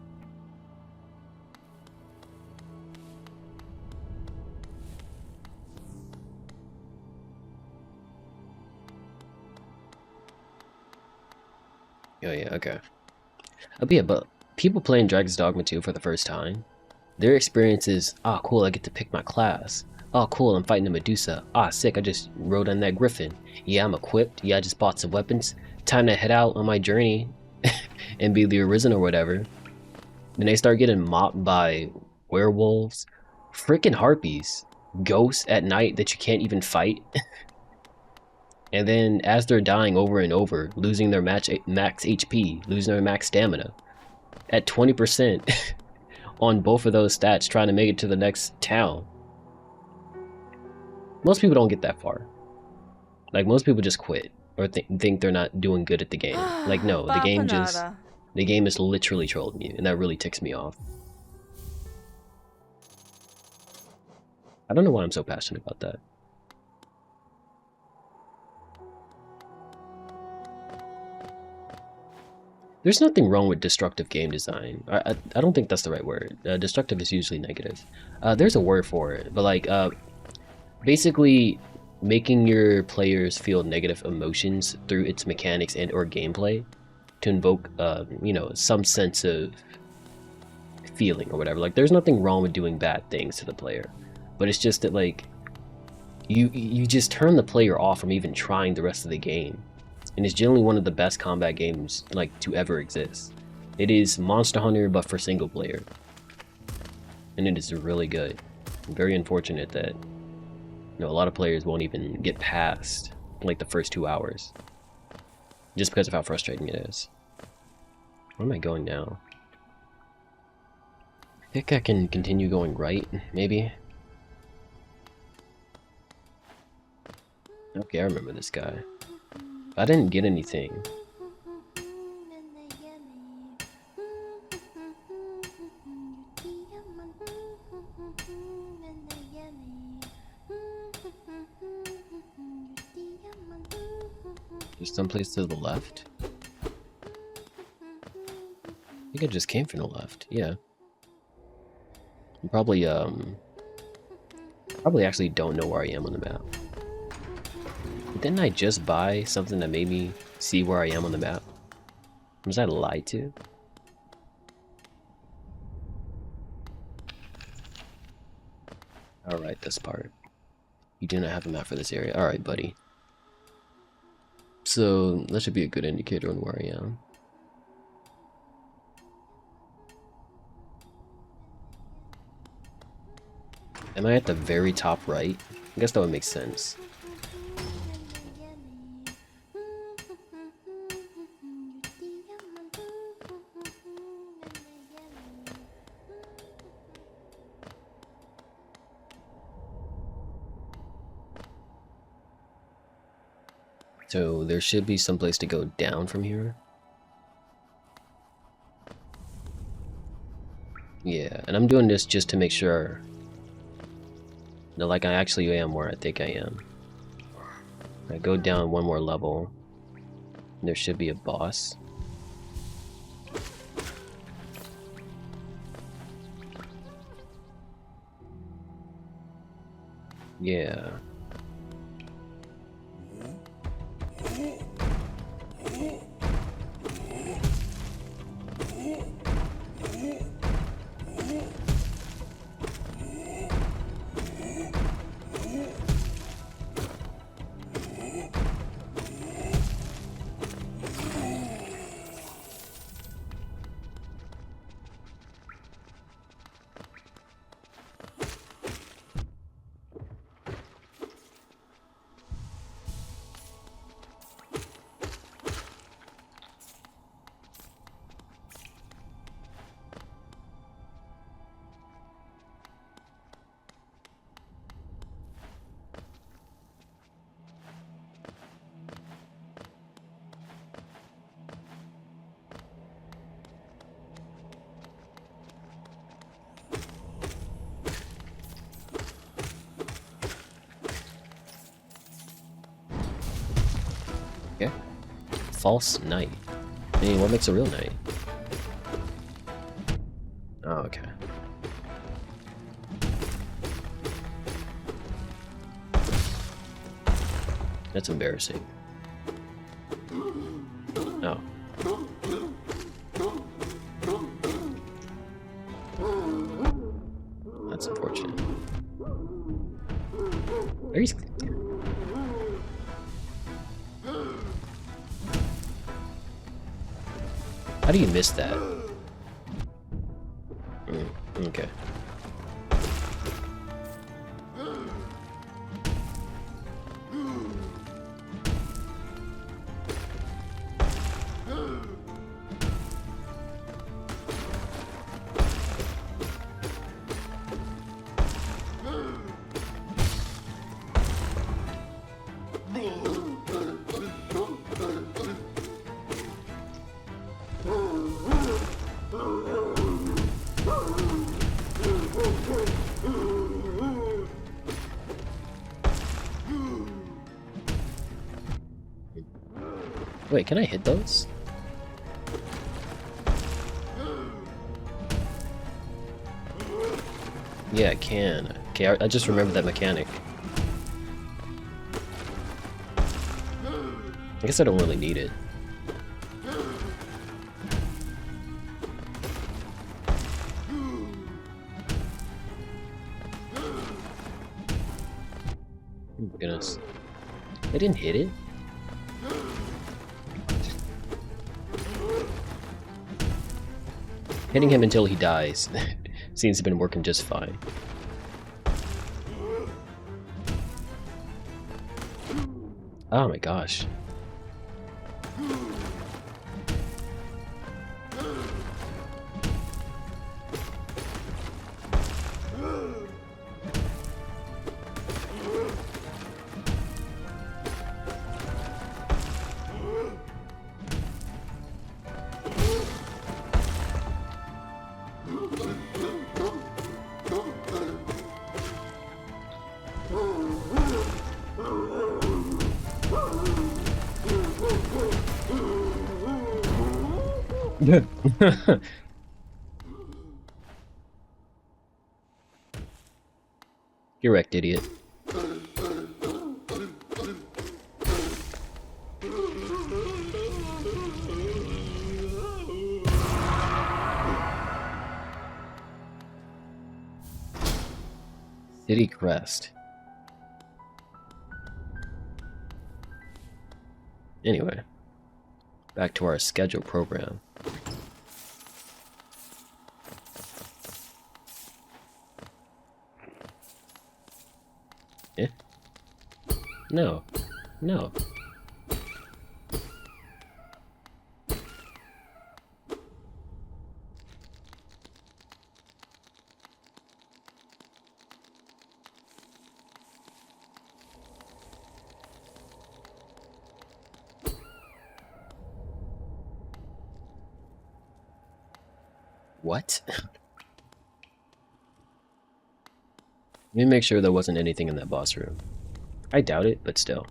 Oh yeah, okay. But yeah, but people playing Dragon's Dogma 2 for the first time, their experience is, ah, cool, I get to pick my class. Oh, cool, I'm fighting a Medusa. Ah, sick, I just rode on that Griffin. Yeah, I'm equipped. Yeah, I just bought some weapons. Time to head out on my journey and be the Arisen or whatever. Then they start getting mopped by werewolves, freaking harpies, ghosts at night that you can't even fight. And then as they're dying over and over, losing their max HP, losing their max stamina, at 20% on both of those stats trying to make it to the next town. Most people don't get that far. Like, most people just quit or think they're not doing good at the game. Like, no, the game is literally trolling you, and that really ticks me off. I don't know why I'm so passionate about that. There's nothing wrong with destructive game design. I don't think that's the right word. Destructive is usually negative. There's a word for it, but like basically making your players feel negative emotions through its mechanics and or gameplay to invoke you know, some sense of feeling or whatever. Like, there's nothing wrong with doing bad things to the player, but it's just that like you just turn the player off from even trying the rest of the game. And it's generally one of the best combat games like to ever exist. It is Monster Hunter but for single player, and it is really good. Very unfortunate that, you know, a lot of players won't even get past like the first 2 hours just because of how frustrating it is. Where am I going now? I think I can continue going right, maybe. Okay, I remember this guy. I didn't get anything. There's someplace to the left? I think I just came from the left, yeah. I'm probably actually don't know where I am on the map. But didn't I just buy something that made me see where I am on the map? Was I lied to? Alright, this part. You do not have a map for this area. Alright, buddy. So, that should be a good indicator on where I am. Am I at the very top right? I guess that would make sense. So there should be some place to go down from here. Yeah, and I'm doing this just to make sure that like I actually am where I think I am. I go down one more level. And there should be a boss. Yeah. Okay. False knight. I mean, what makes a real knight? Oh, okay. That's embarrassing. Oh. That's unfortunate. Very. How do you miss that? Okay. Wait, can I hit those? Yeah, I can. Okay, I just remembered that mechanic. I guess I don't really need it. Oh my goodness. I didn't hit it? Hitting him until he dies seems to have been working just fine. Oh my gosh. You're wrecked, idiot. City Crest. Anyway, back to our scheduled program. Eh? No. No. What? Let me make sure there wasn't anything in that boss room. I doubt it, but still.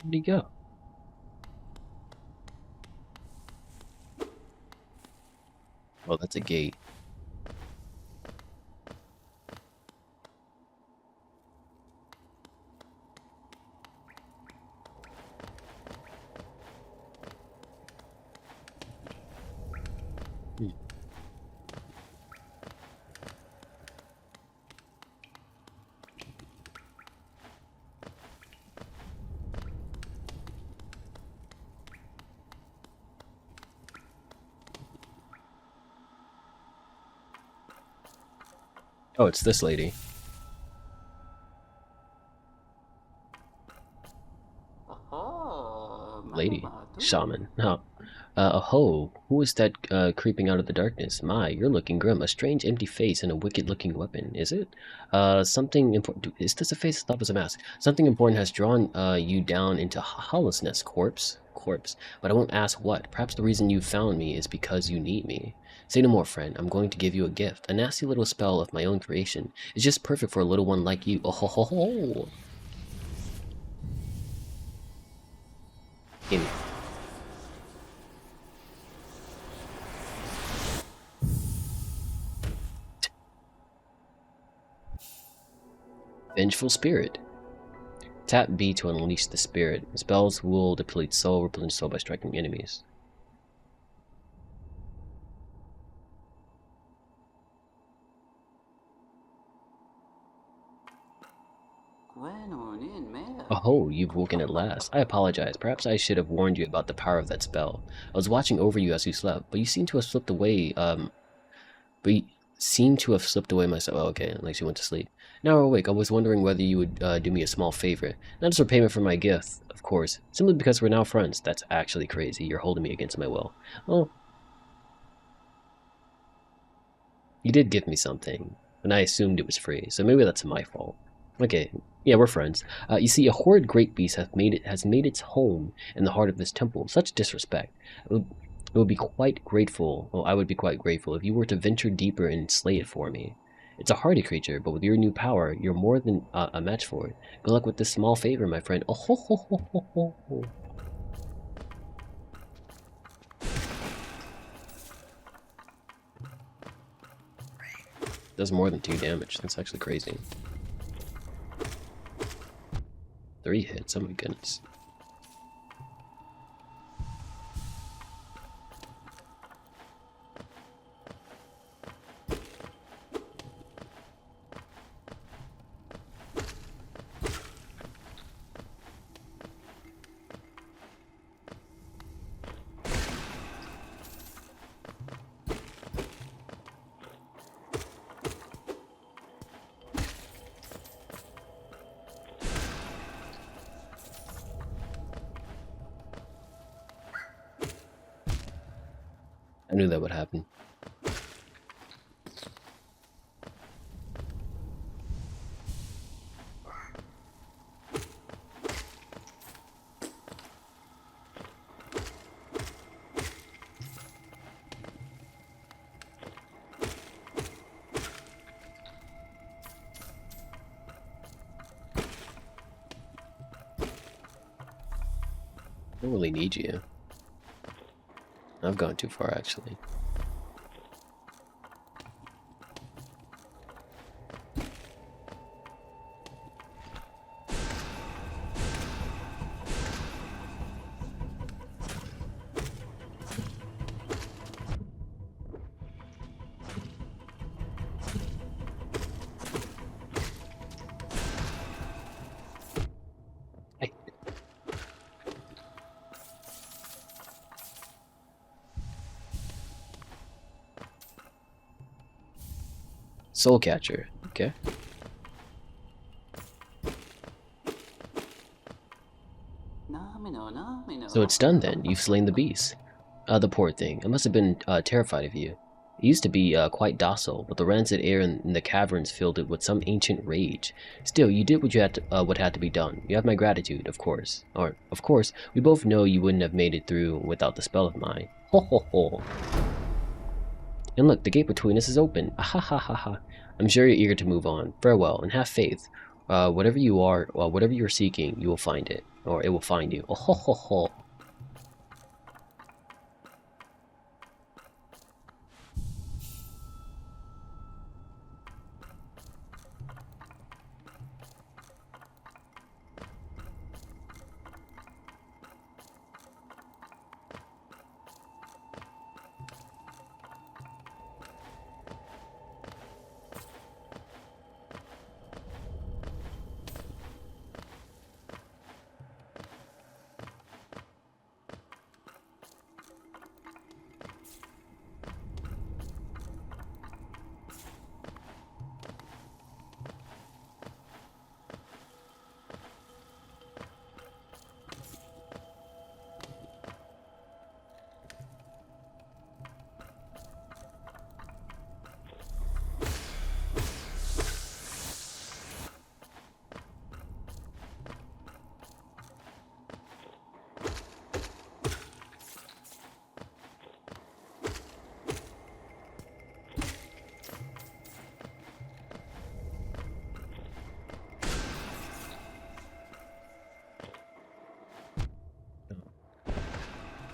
Where'd he go? Oh, that's a gate. Hmm. Oh, it's this lady. Lady. Shaman. No. Oh, who is that creeping out of the darkness? My, you're looking grim. A strange empty face and a wicked-looking weapon, is it? Something important. Is this a face? I thought it was a mask. Something important has drawn you down into hollowness, corpse. Corpse. But I won't ask what. Perhaps the reason you found me is because you need me. Say no more, friend. I'm going to give you a gift. A nasty little spell of my own creation. It's just perfect for a little one like you. Oh ho ho ho! Gimme. Vengeful Spirit. Tap B to unleash the spirit. Spells will deplete soul, replenish soul by striking enemies. Oh, you've woken at last. I apologize. Perhaps I should have warned you about the power of that spell. I was watching over you as you slept, but you seem to have slipped away, myself. Oh, okay, like you went to sleep. Now we're awake. I was wondering whether you would do me a small favor. Not as repayment for my gift, of course. Simply because we're now friends. That's actually crazy. You're holding me against my will. Well, you did give me something, and I assumed it was free, so maybe that's my fault. Okay, yeah, we're friends. You see, a horrid great beast has made its home in the heart of this temple. Such disrespect. It would be quite grateful. Well, I would be quite grateful if you were to venture deeper and slay it for me. It's a hardy creature, but with your new power, you're more than a match for it. Good luck with this small favor, my friend. Oh ho ho ho ho ho ho. Does more than 2 damage. That's actually crazy. 3 hits. Oh my goodness. I knew that would happen. don't really need you. I've gone too far, actually. Hey. Soul Catcher, okay. So it's done then. You've slain the beast. The poor thing. It must have been terrified of you. It used to be quite docile, but the rancid air in the caverns filled it with some ancient rage. Still, you did what had to be done. You have my gratitude, of course. Or, of course, we both know you wouldn't have made it through without the spell of mine. Ho ho ho. And look, the gate between us is open. Ah, ha ha ha ha. I'm sure you're eager to move on. Farewell, and have faith. Whatever you're seeking, you will find it. Or it will find you. Oh ho ho ho.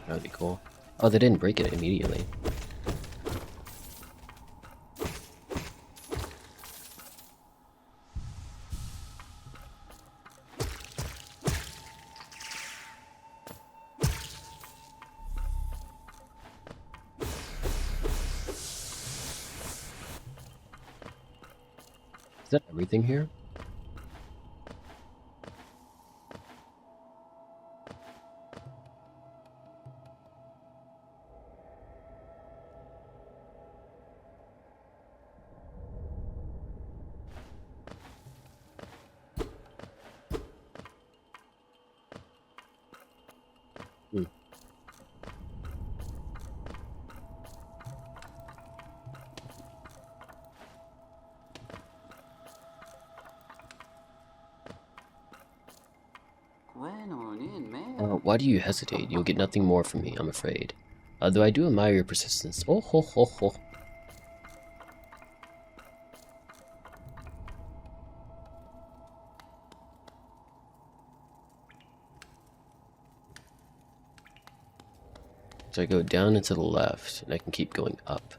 That would be cool. Oh, they didn't break it immediately. Is that everything here? Hmm. Why do you hesitate? You'll get nothing more from me, I'm afraid. Though I do admire your persistence. Oh ho ho ho. So I go down and to the left, and I can keep going up.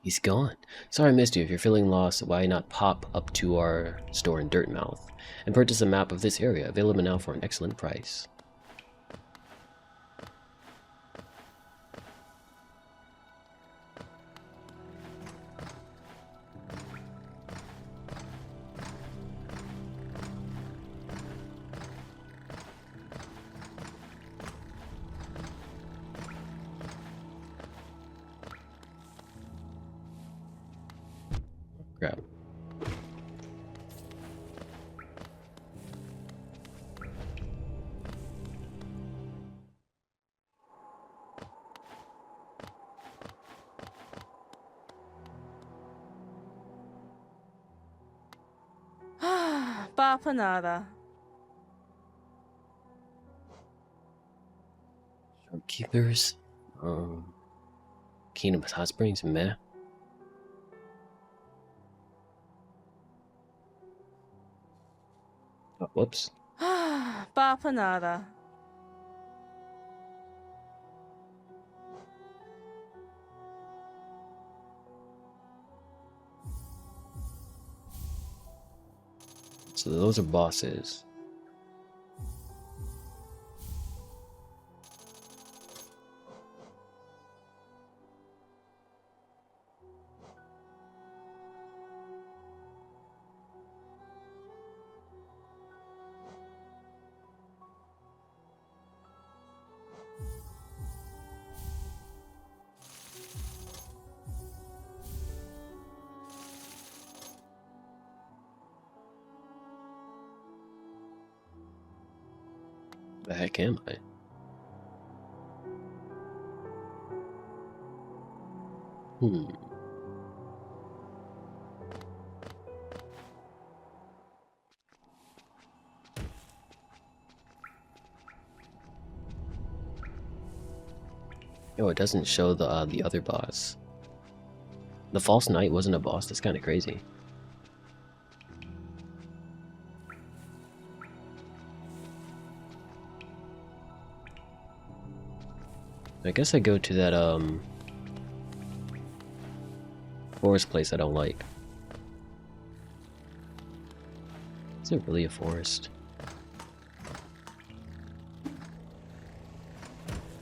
He's gone. Sorry I missed you. If you're feeling lost, why not pop up to our store in Dirtmouth and purchase a map of this area, available now for an excellent price. Crap. Bapanada. Shopkeepers? Kingdom Hot Springs, meh. Oh, whoops. Papa nada. So those are bosses. The heck am I? Hmm. Oh, it doesn't show the other boss. The false knight wasn't a boss. That's kind of crazy. I guess I go to that forest place I don't like. Is it really a forest?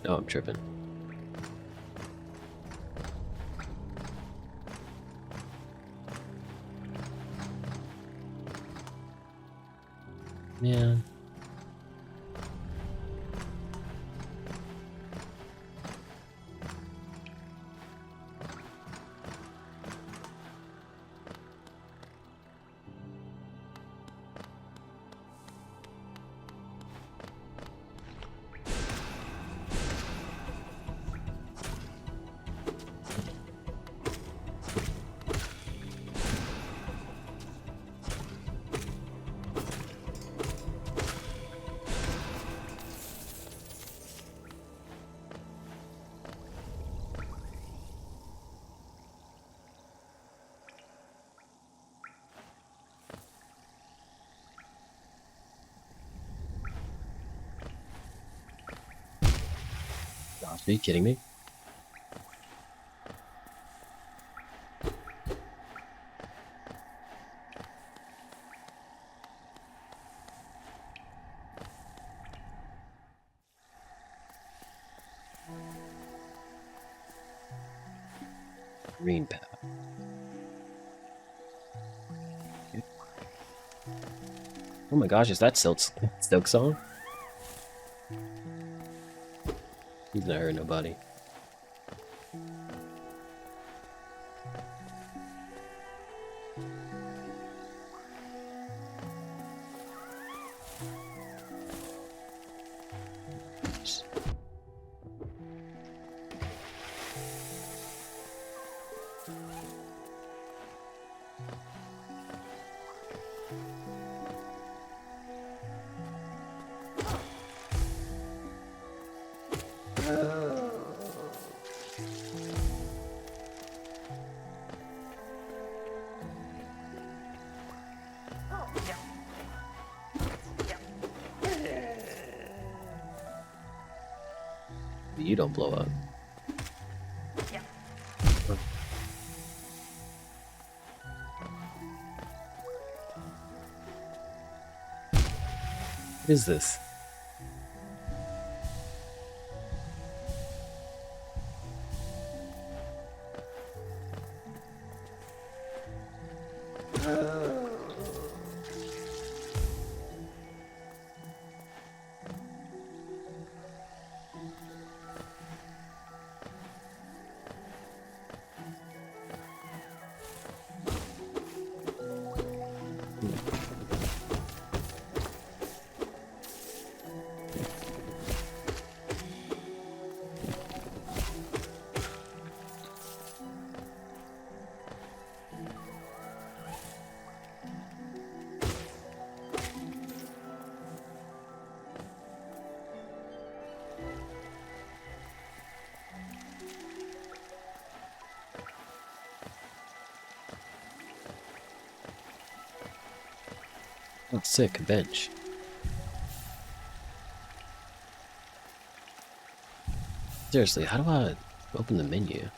Oh, I'm tripping. Yeah. Gosh, are you kidding me? Green path. Oh my gosh, is that Silk Song? He's not hurt nobody. You don't blow up. What is this? That's sick, a bench. Seriously, how do I open the menu?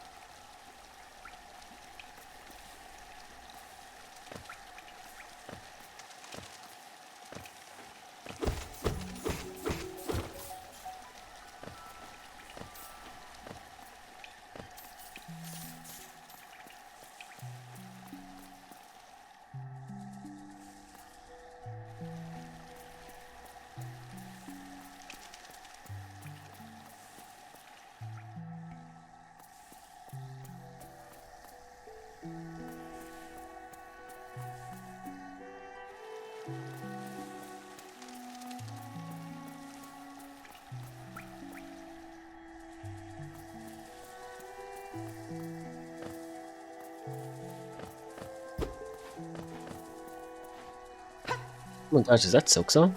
Oh my gosh, is that Silk Song?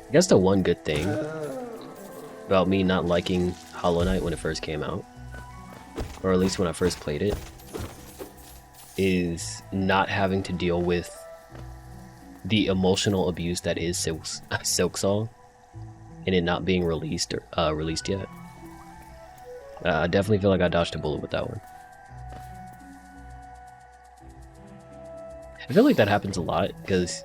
I guess the one good thing about me not liking Hollow Knight when it first came out, or at least when I first played it, is not having to deal with the emotional abuse that is Silk Song and it not being released or released yet. I definitely feel like I dodged a bullet with that one. I feel like that happens a lot because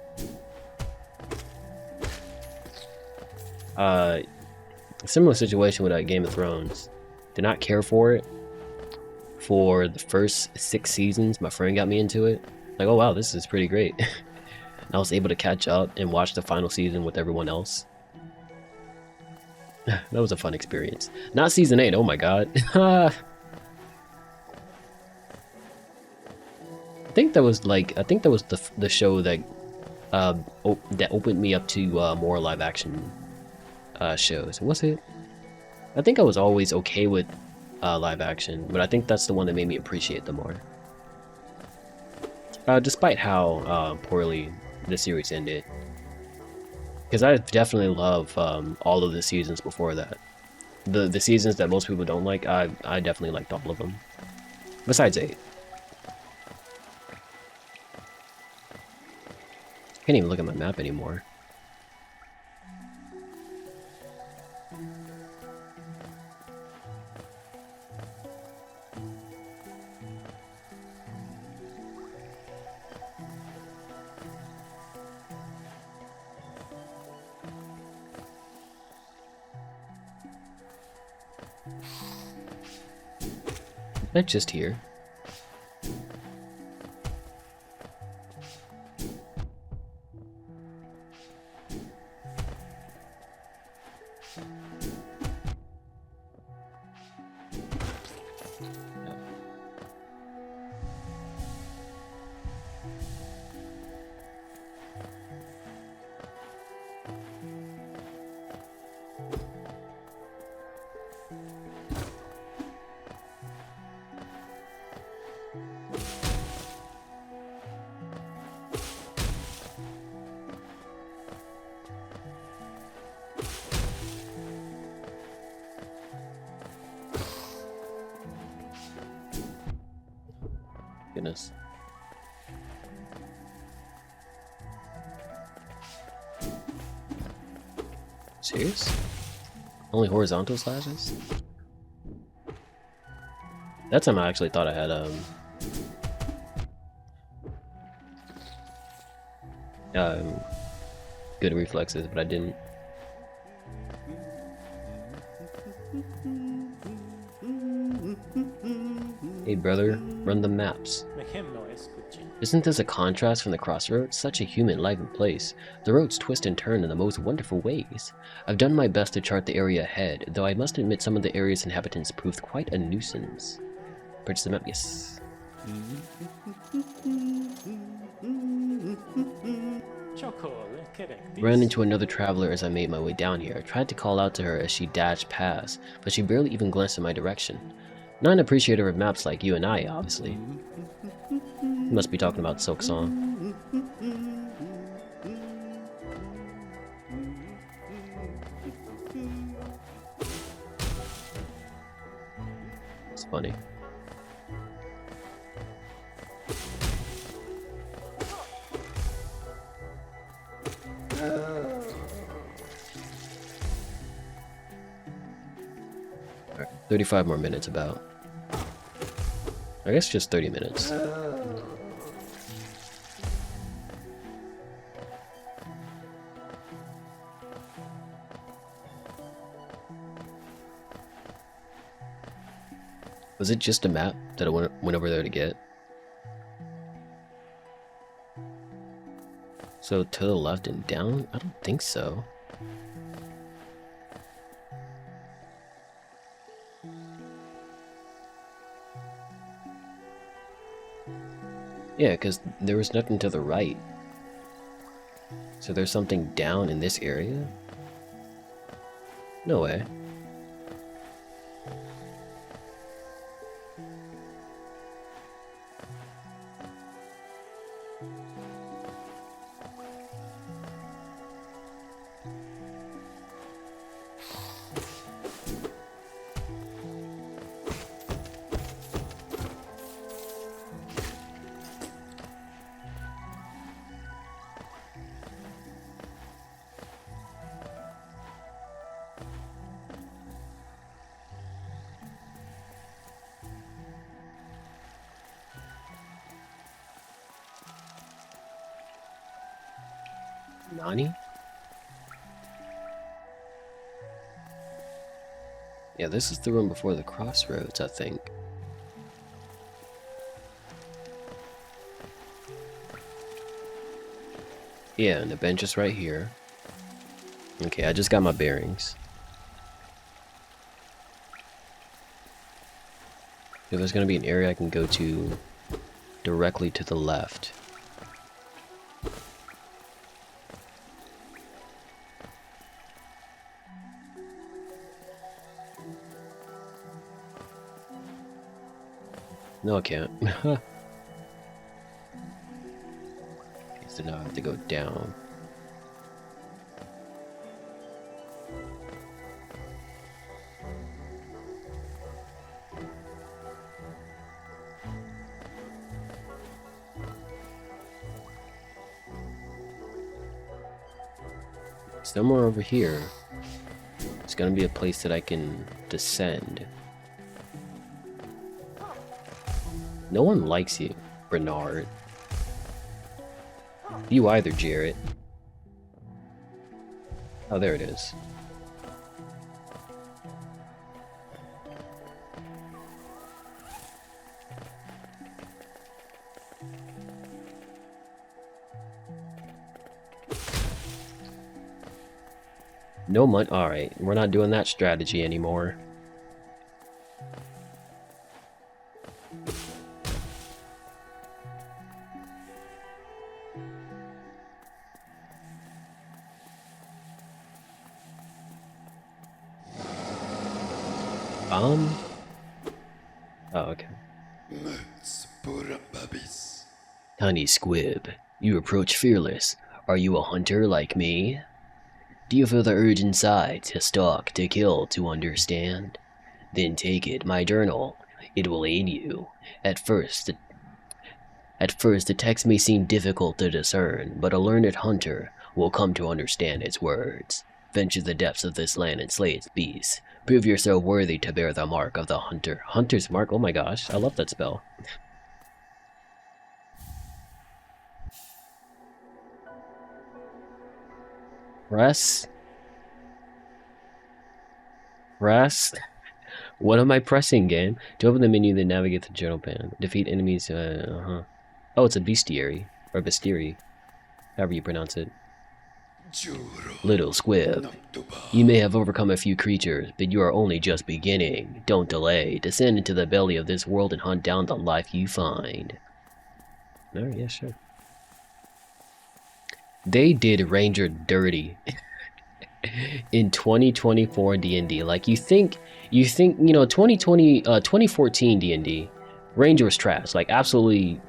similar situation with Game of Thrones. Did not care for it for the first 6 seasons. My friend got me into it. Like, oh wow, this is pretty great. And I was able to catch up and watch the final season with everyone else. That was a fun experience. Not season 8, oh my god. I think that was the show that that opened me up to more live action shows. Was it? I think I was always okay with live action, but I think that's the one that made me appreciate them more. Despite how poorly the series ended. Because I definitely love all of the seasons before that. The seasons that most people don't like, I definitely liked all of them. Besides 8. Can't even look at my map anymore. Not just here. Goodness. Serious? Only horizontal slashes? That time I actually thought I had good reflexes, but I didn't. Hey brother, run the maps. Isn't this a contrast from the crossroads? Such a human, lively place. The roads twist and turn in the most wonderful ways. I've done my best to chart the area ahead, though I must admit some of the area's inhabitants proved quite a nuisance. Purchase the map, yes. Ran into another traveler as I made my way down here. I tried to call out to her as she dashed past, but she barely even glanced in my direction. Not an appreciator of maps like you and I, obviously. You must be talking about Silk Song. It's funny. Alright, 35 more minutes about. I guess just 30 minutes. Was it just a map that I went over there to get? So to the left and down? I don't think so. Yeah, because there was nothing to the right. So there's something down in this area? No way. Nani? Yeah, this is the room before the crossroads, I think. Yeah, and the bench is right here. Okay, I just got my bearings. So there's gonna be an area I can go to directly to the left. No, I can't. Okay, so now I have to go down. Somewhere over here, it's gonna be a place that I can descend. No one likes you, Bernard. You either, Jarrett. Oh, there it is. No money. Alright, we're not doing that strategy anymore. Oh, okay. Honey Squib, you approach fearless. Are you a hunter like me? Do you feel the urge inside to stalk, to kill, to understand? Then take it, my journal. It will aid you. At first, the text may seem difficult to discern, but a learned hunter will come to understand its words. Venture the depths of this land and slay its beasts. Prove yourself worthy to bear the mark of the hunter. Hunter's mark? Oh my gosh, I love that spell. Press. What am I pressing, game? To open the menu, then navigate the journal pane. Defeat enemies, Oh, it's a bestiary. Or bestiary. However you pronounce it. Little Squib. You may have overcome a few creatures, but you are only just beginning. Don't delay. Descend into the belly of this world and hunt down the life you find. Alright, yeah, sure. They did Ranger dirty. In 2024 D&D. Like, you think, you know, 2014 D&D, Ranger was trash. Like, absolutely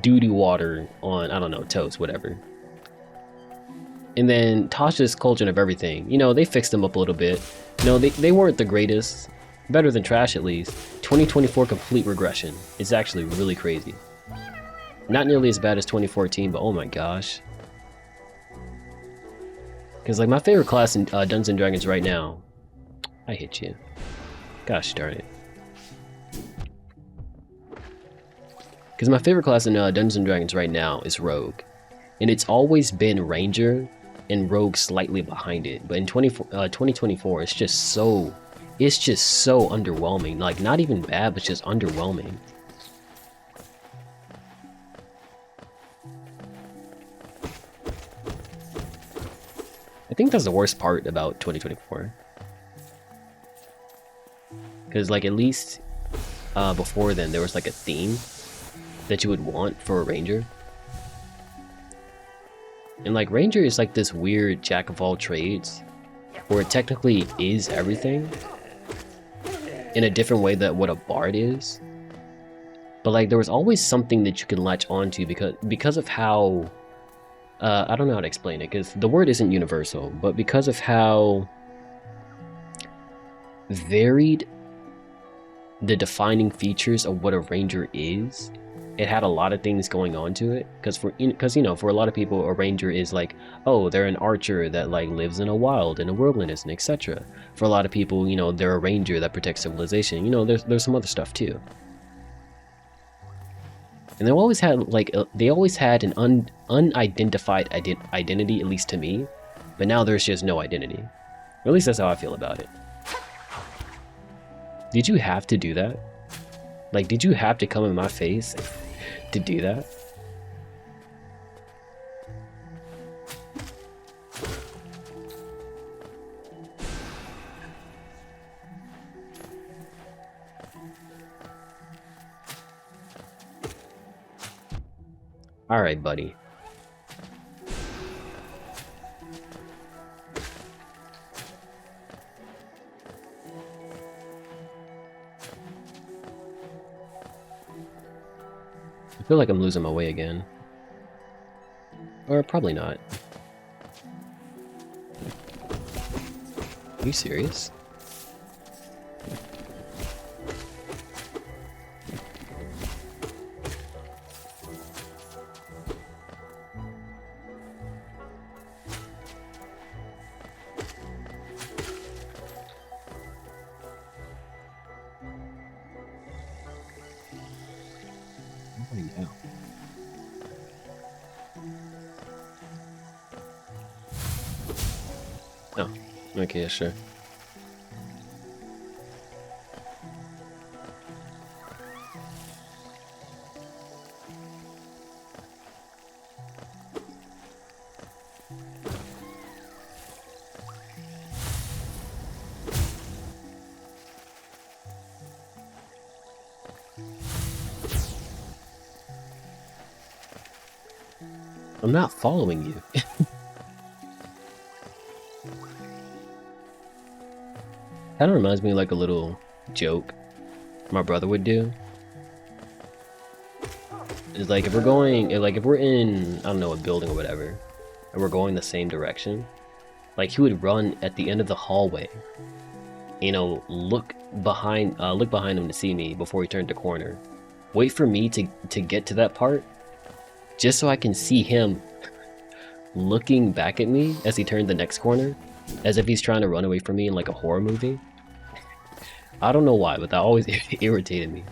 doo-doo water on, I don't know, toast, whatever. And then Tasha's Cauldron of Everything, you know, they fixed them up a little bit. You know, they weren't the greatest, Better than trash at least. 2024 complete regression. It's actually really crazy. Not nearly as bad as 2014, but oh my gosh. Because like my favorite class in Dungeons & Dragons right now... I hit you. Gosh darn it. Because my favorite class in Dungeons & Dragons right now is Rogue. And it's always been Ranger and Rogue slightly behind it. But in 2024, it's just so underwhelming. Like, not even bad, but just underwhelming. I think that's the worst part about 2024. Because, like, at least before then, there was, like, a theme that you would want for a Ranger. And, like, Ranger is, like, this weird jack-of-all-trades, where it technically is everything, in a different way that what a Bard is. But, like, there was always something that you could latch onto because of how... I don't know how to explain it, because the word isn't universal, but because of how varied the defining features of what a Ranger is, it had a lot of things going on to it. Because you know, for a lot of people, a Ranger is like, oh, they're an archer that like lives in a wild, in a wilderness, and etc. For a lot of people, you know, they're a Ranger that protects civilization. You know, there's some other stuff too. And they always had an unidentified identity, at least to me. But now there's just no identity. Or at least that's how I feel about it. Did you have to do that? Like, did you have to come in my face to do that? Alright, buddy. I feel like I'm losing my way again. Or probably not. Are you serious? Now. Oh, okay, yeah, sure. I'm not following you. Kind of reminds me of like a little joke my brother would do. It's like if we're in, I don't know, a building or whatever, and we're going the same direction, like he would run at the end of the hallway, you know, look behind him to see me before he turned the corner, wait for me to get to that part, just so I can see him looking back at me as he turned the next corner, as if he's trying to run away from me in like a horror movie. I don't know why, but that always irritated me.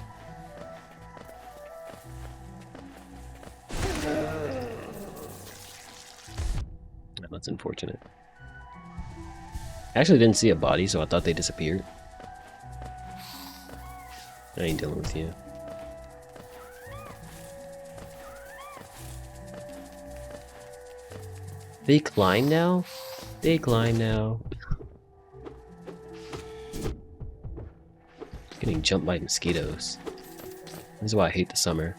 That's unfortunate. I actually didn't see a body, so I thought they disappeared. I ain't dealing with you. They climb now? They climb now. Getting jumped by mosquitoes. This is why I hate the summer.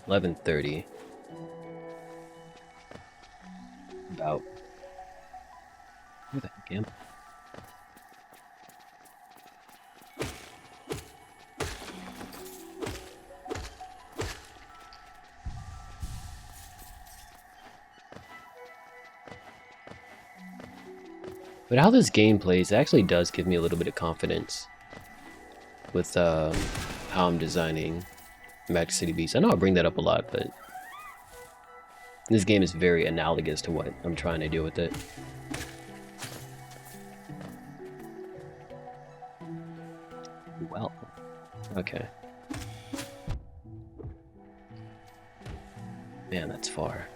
$11:30. About. Where the heck am I? But how this game plays actually does give me a little bit of confidence with how I'm designing Magic City Beast. I know I bring that up a lot, but this game is very analogous to what I'm trying to do with it. Well, okay. Man, that's far.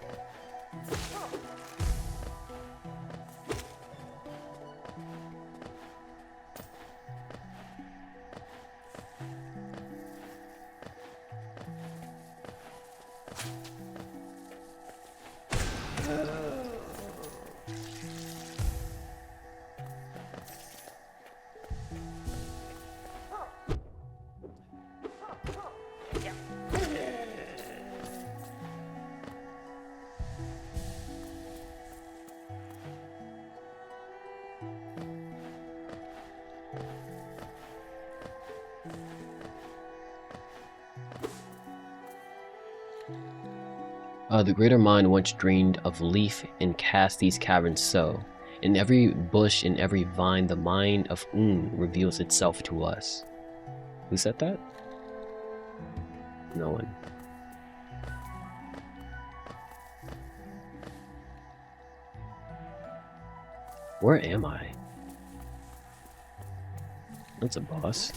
The greater mind once dreamed of leaf and cast these caverns so. In every bush, in every vine, the mind of reveals itself to us. Who said that? No one. Where am I? That's a boss.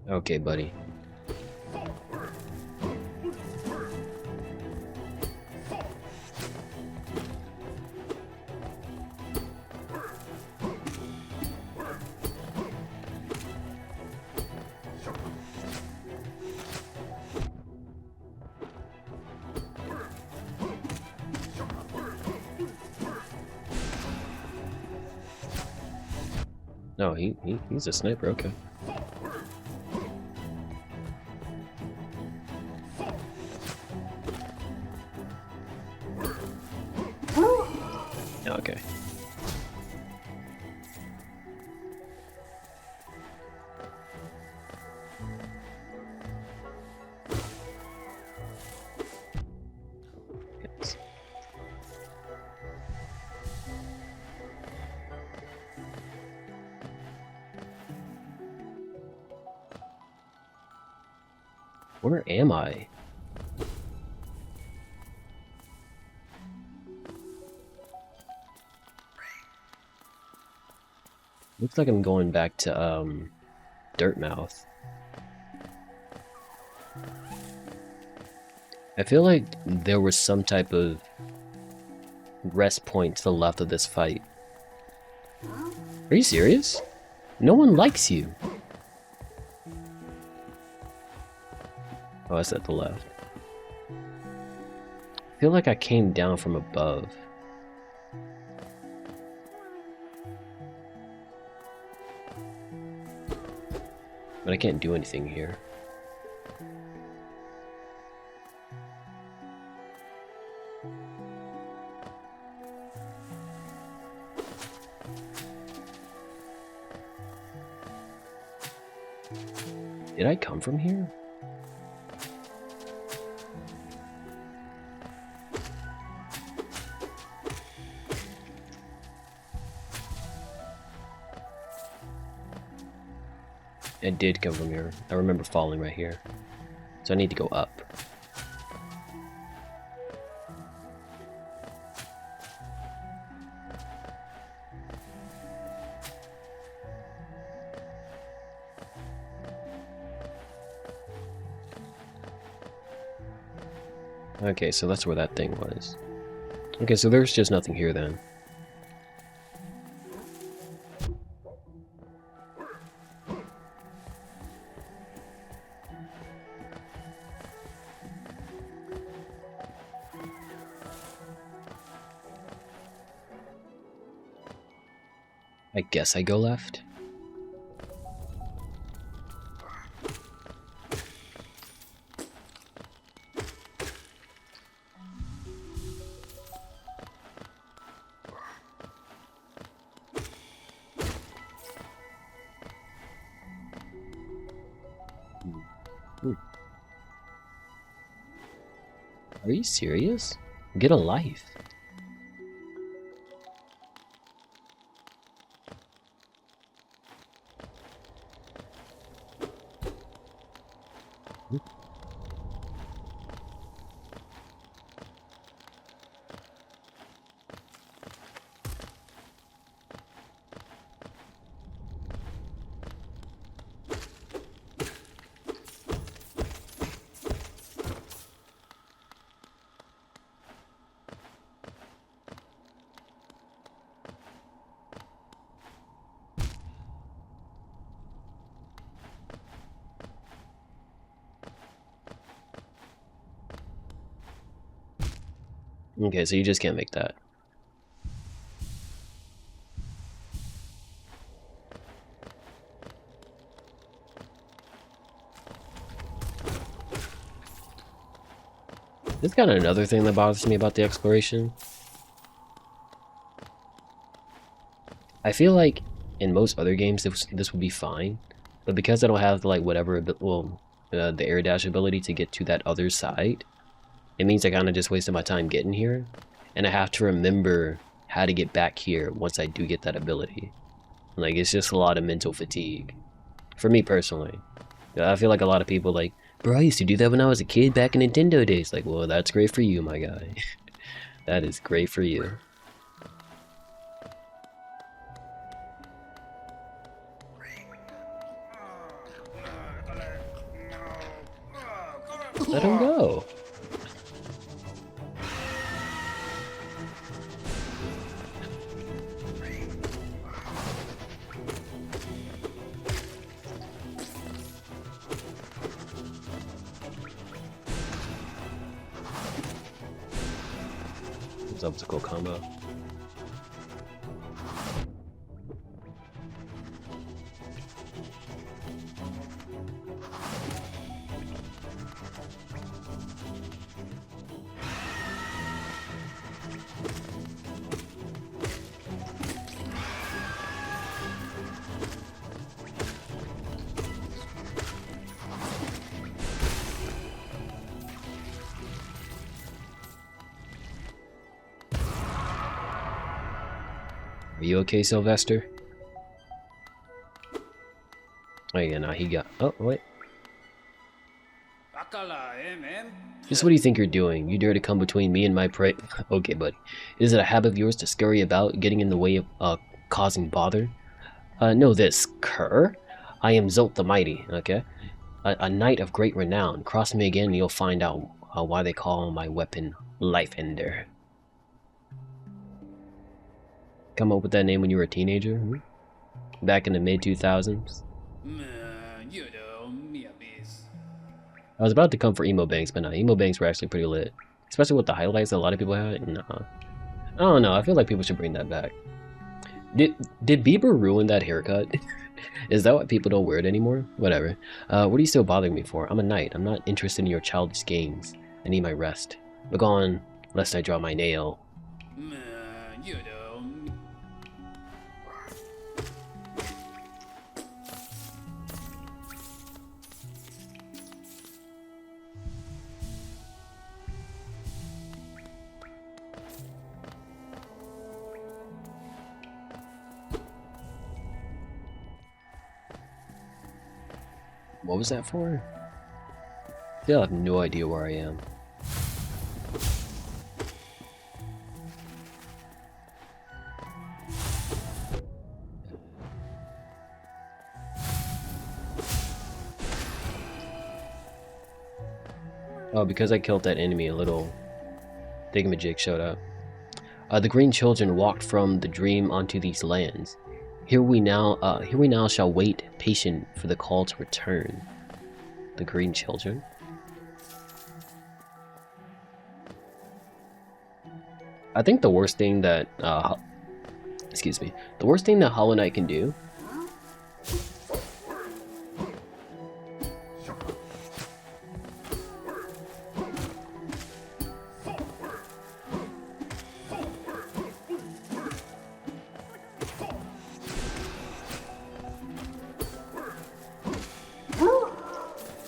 Okay, buddy. No, he's a sniper, okay. Okay. Yes. Where am I? Looks like I'm going back to Dirtmouth. I feel like there was some type of rest point to the left of this fight. Are you serious? No one likes you. Oh, that's at the left. I feel like I came down from above. But I can't do anything here. Did I come from here? I did come from here. I remember falling right here. So I need to go up. Okay, so that's where that thing was. Okay, so there's just nothing here then. I guess I go left. Are you serious? Get a life. Okay, so you just can't make that. There's kind of another thing that bothers me about the exploration. I feel like in most other games this would be fine, but because I don't have like whatever, the air dash ability to get to that other side, it means I kind of just wasted my time getting here, and I have to remember how to get back here once I do get that ability. Like, it's just a lot of mental fatigue. For me personally. I feel like a lot of people like, bro, I used to do that when I was a kid back in Nintendo days. Like, well, that's great for you, my guy. That is great for you. Let him go. It's obstacle combo. Are you okay, Sylvester? Oh yeah, nah, he got. Oh wait. Just what do you think you're doing? You dare to come between me and my prey? Okay, buddy. Is it a habit of yours to scurry about, getting in the way of causing bother? Know this, cur. I am Zolt the Mighty. Okay, a knight of great renown. Cross me again, and you'll find out why they call my weapon Life Ender. Come up with that name when you were a teenager? Hmm? Back in the mid-2000s? I was about to come for emo banks, but nah, emo banks were actually pretty lit. Especially with the highlights that a lot of people had. Nah. I don't know, I feel like people should bring that back. Did Bieber ruin that haircut? Is that why people don't wear it anymore? Whatever. What are you still bothering me for? I'm a knight. I'm not interested in your childish games. I need my rest. Begone, lest I draw my nail. What was that for? Still have no idea where I am. Oh, because I killed that enemy, a little thingamajig showed up. The green children walked from the dream onto these lands. Here we now shall wait patient for the call to return. The green children. I think the worst thing that the worst thing that Hollow Knight can do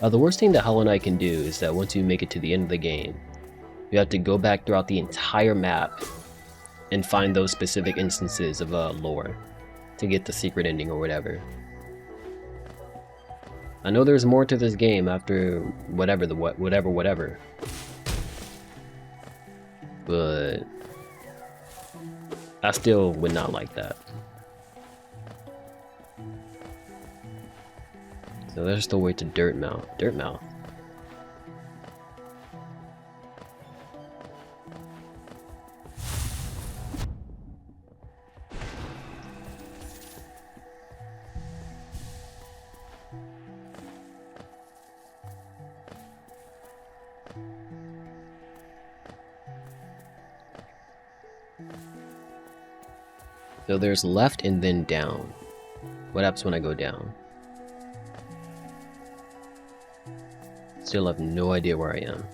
the worst thing that Hollow Knight can do is that once you make it to the end of the game, You have to go back throughout the entire map and find those specific instances of lore to get the secret ending or whatever. I know there's more to this game after whatever whatever. But I still would not like that. So there's the way to Dirtmouth. Dirtmouth. So there's left and then down. What happens when I go down? Still have no idea where I am.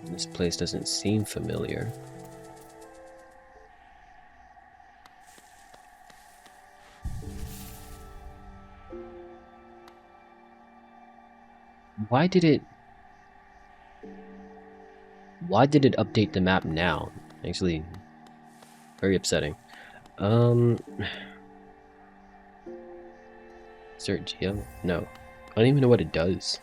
This place doesn't seem familiar. Why did it update the map now? Actually, very upsetting. Insert geo? No. I don't even know what it does.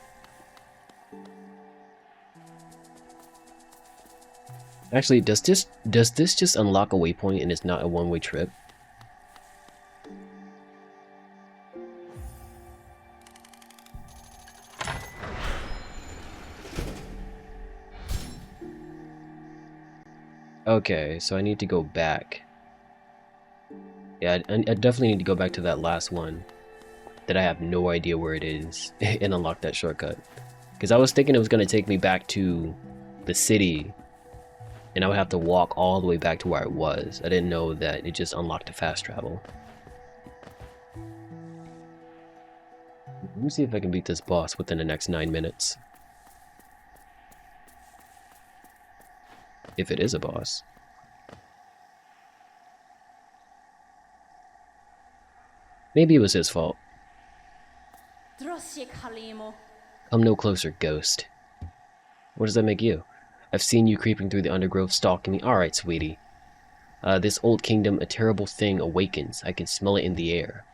Actually, does this just unlock a waypoint and it's not a one-way trip? Okay, so I need to go back. Yeah, I definitely need to go back to that last one that I have no idea where it is and unlock that shortcut. Because I was thinking it was going to take me back to the city and I would have to walk all the way back to where I was. I didn't know that it just unlocked a fast travel. Let me see if I can beat this boss within the next 9 minutes. If it is a boss. Maybe it was his fault. Come no closer, ghost. What does that make you? I've seen you creeping through the undergrowth, stalking me. Alright, sweetie. This old kingdom, a terrible thing awakens. I can smell it in the air.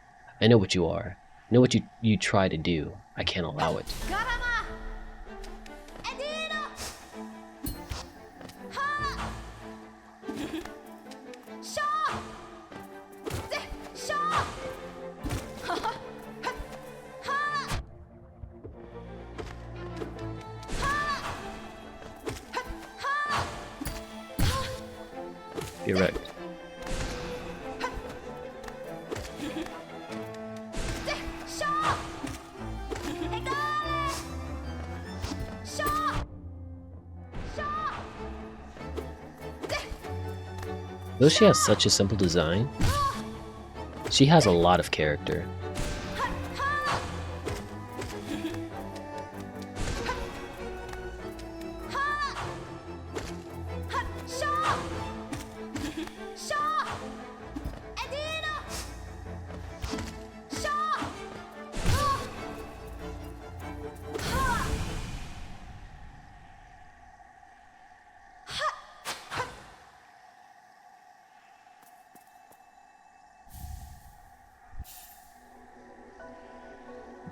I know what you are. I know what you try to do. I can't allow it. You're right. Though she has such a simple design, she has a lot of character.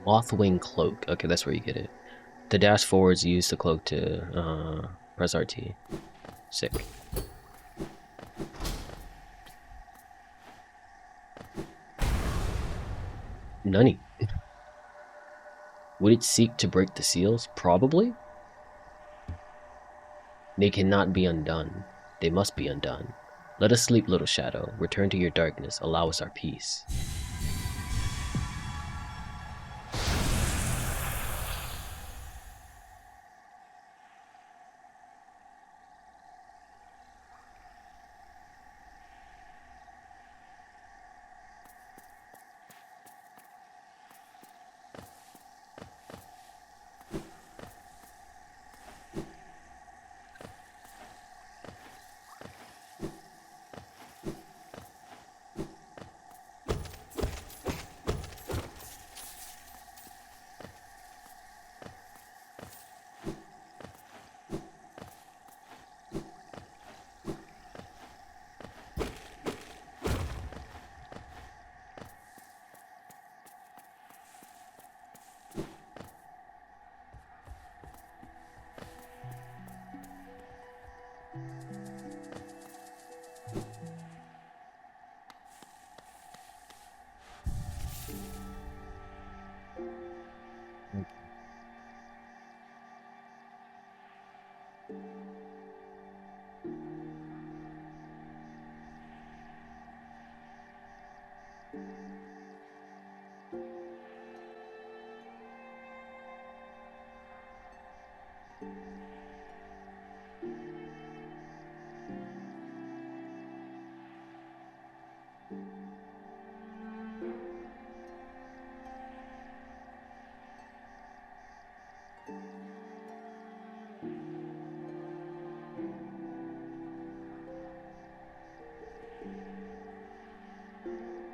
Mothwing cloak. Okay, that's where you get it. The dash forwards use the cloak to press RT. Sick. Nani. Would it seek to break the seals? Probably. They cannot be undone. They must be undone. Let us sleep, little shadow. Return to your darkness. Allow us our peace.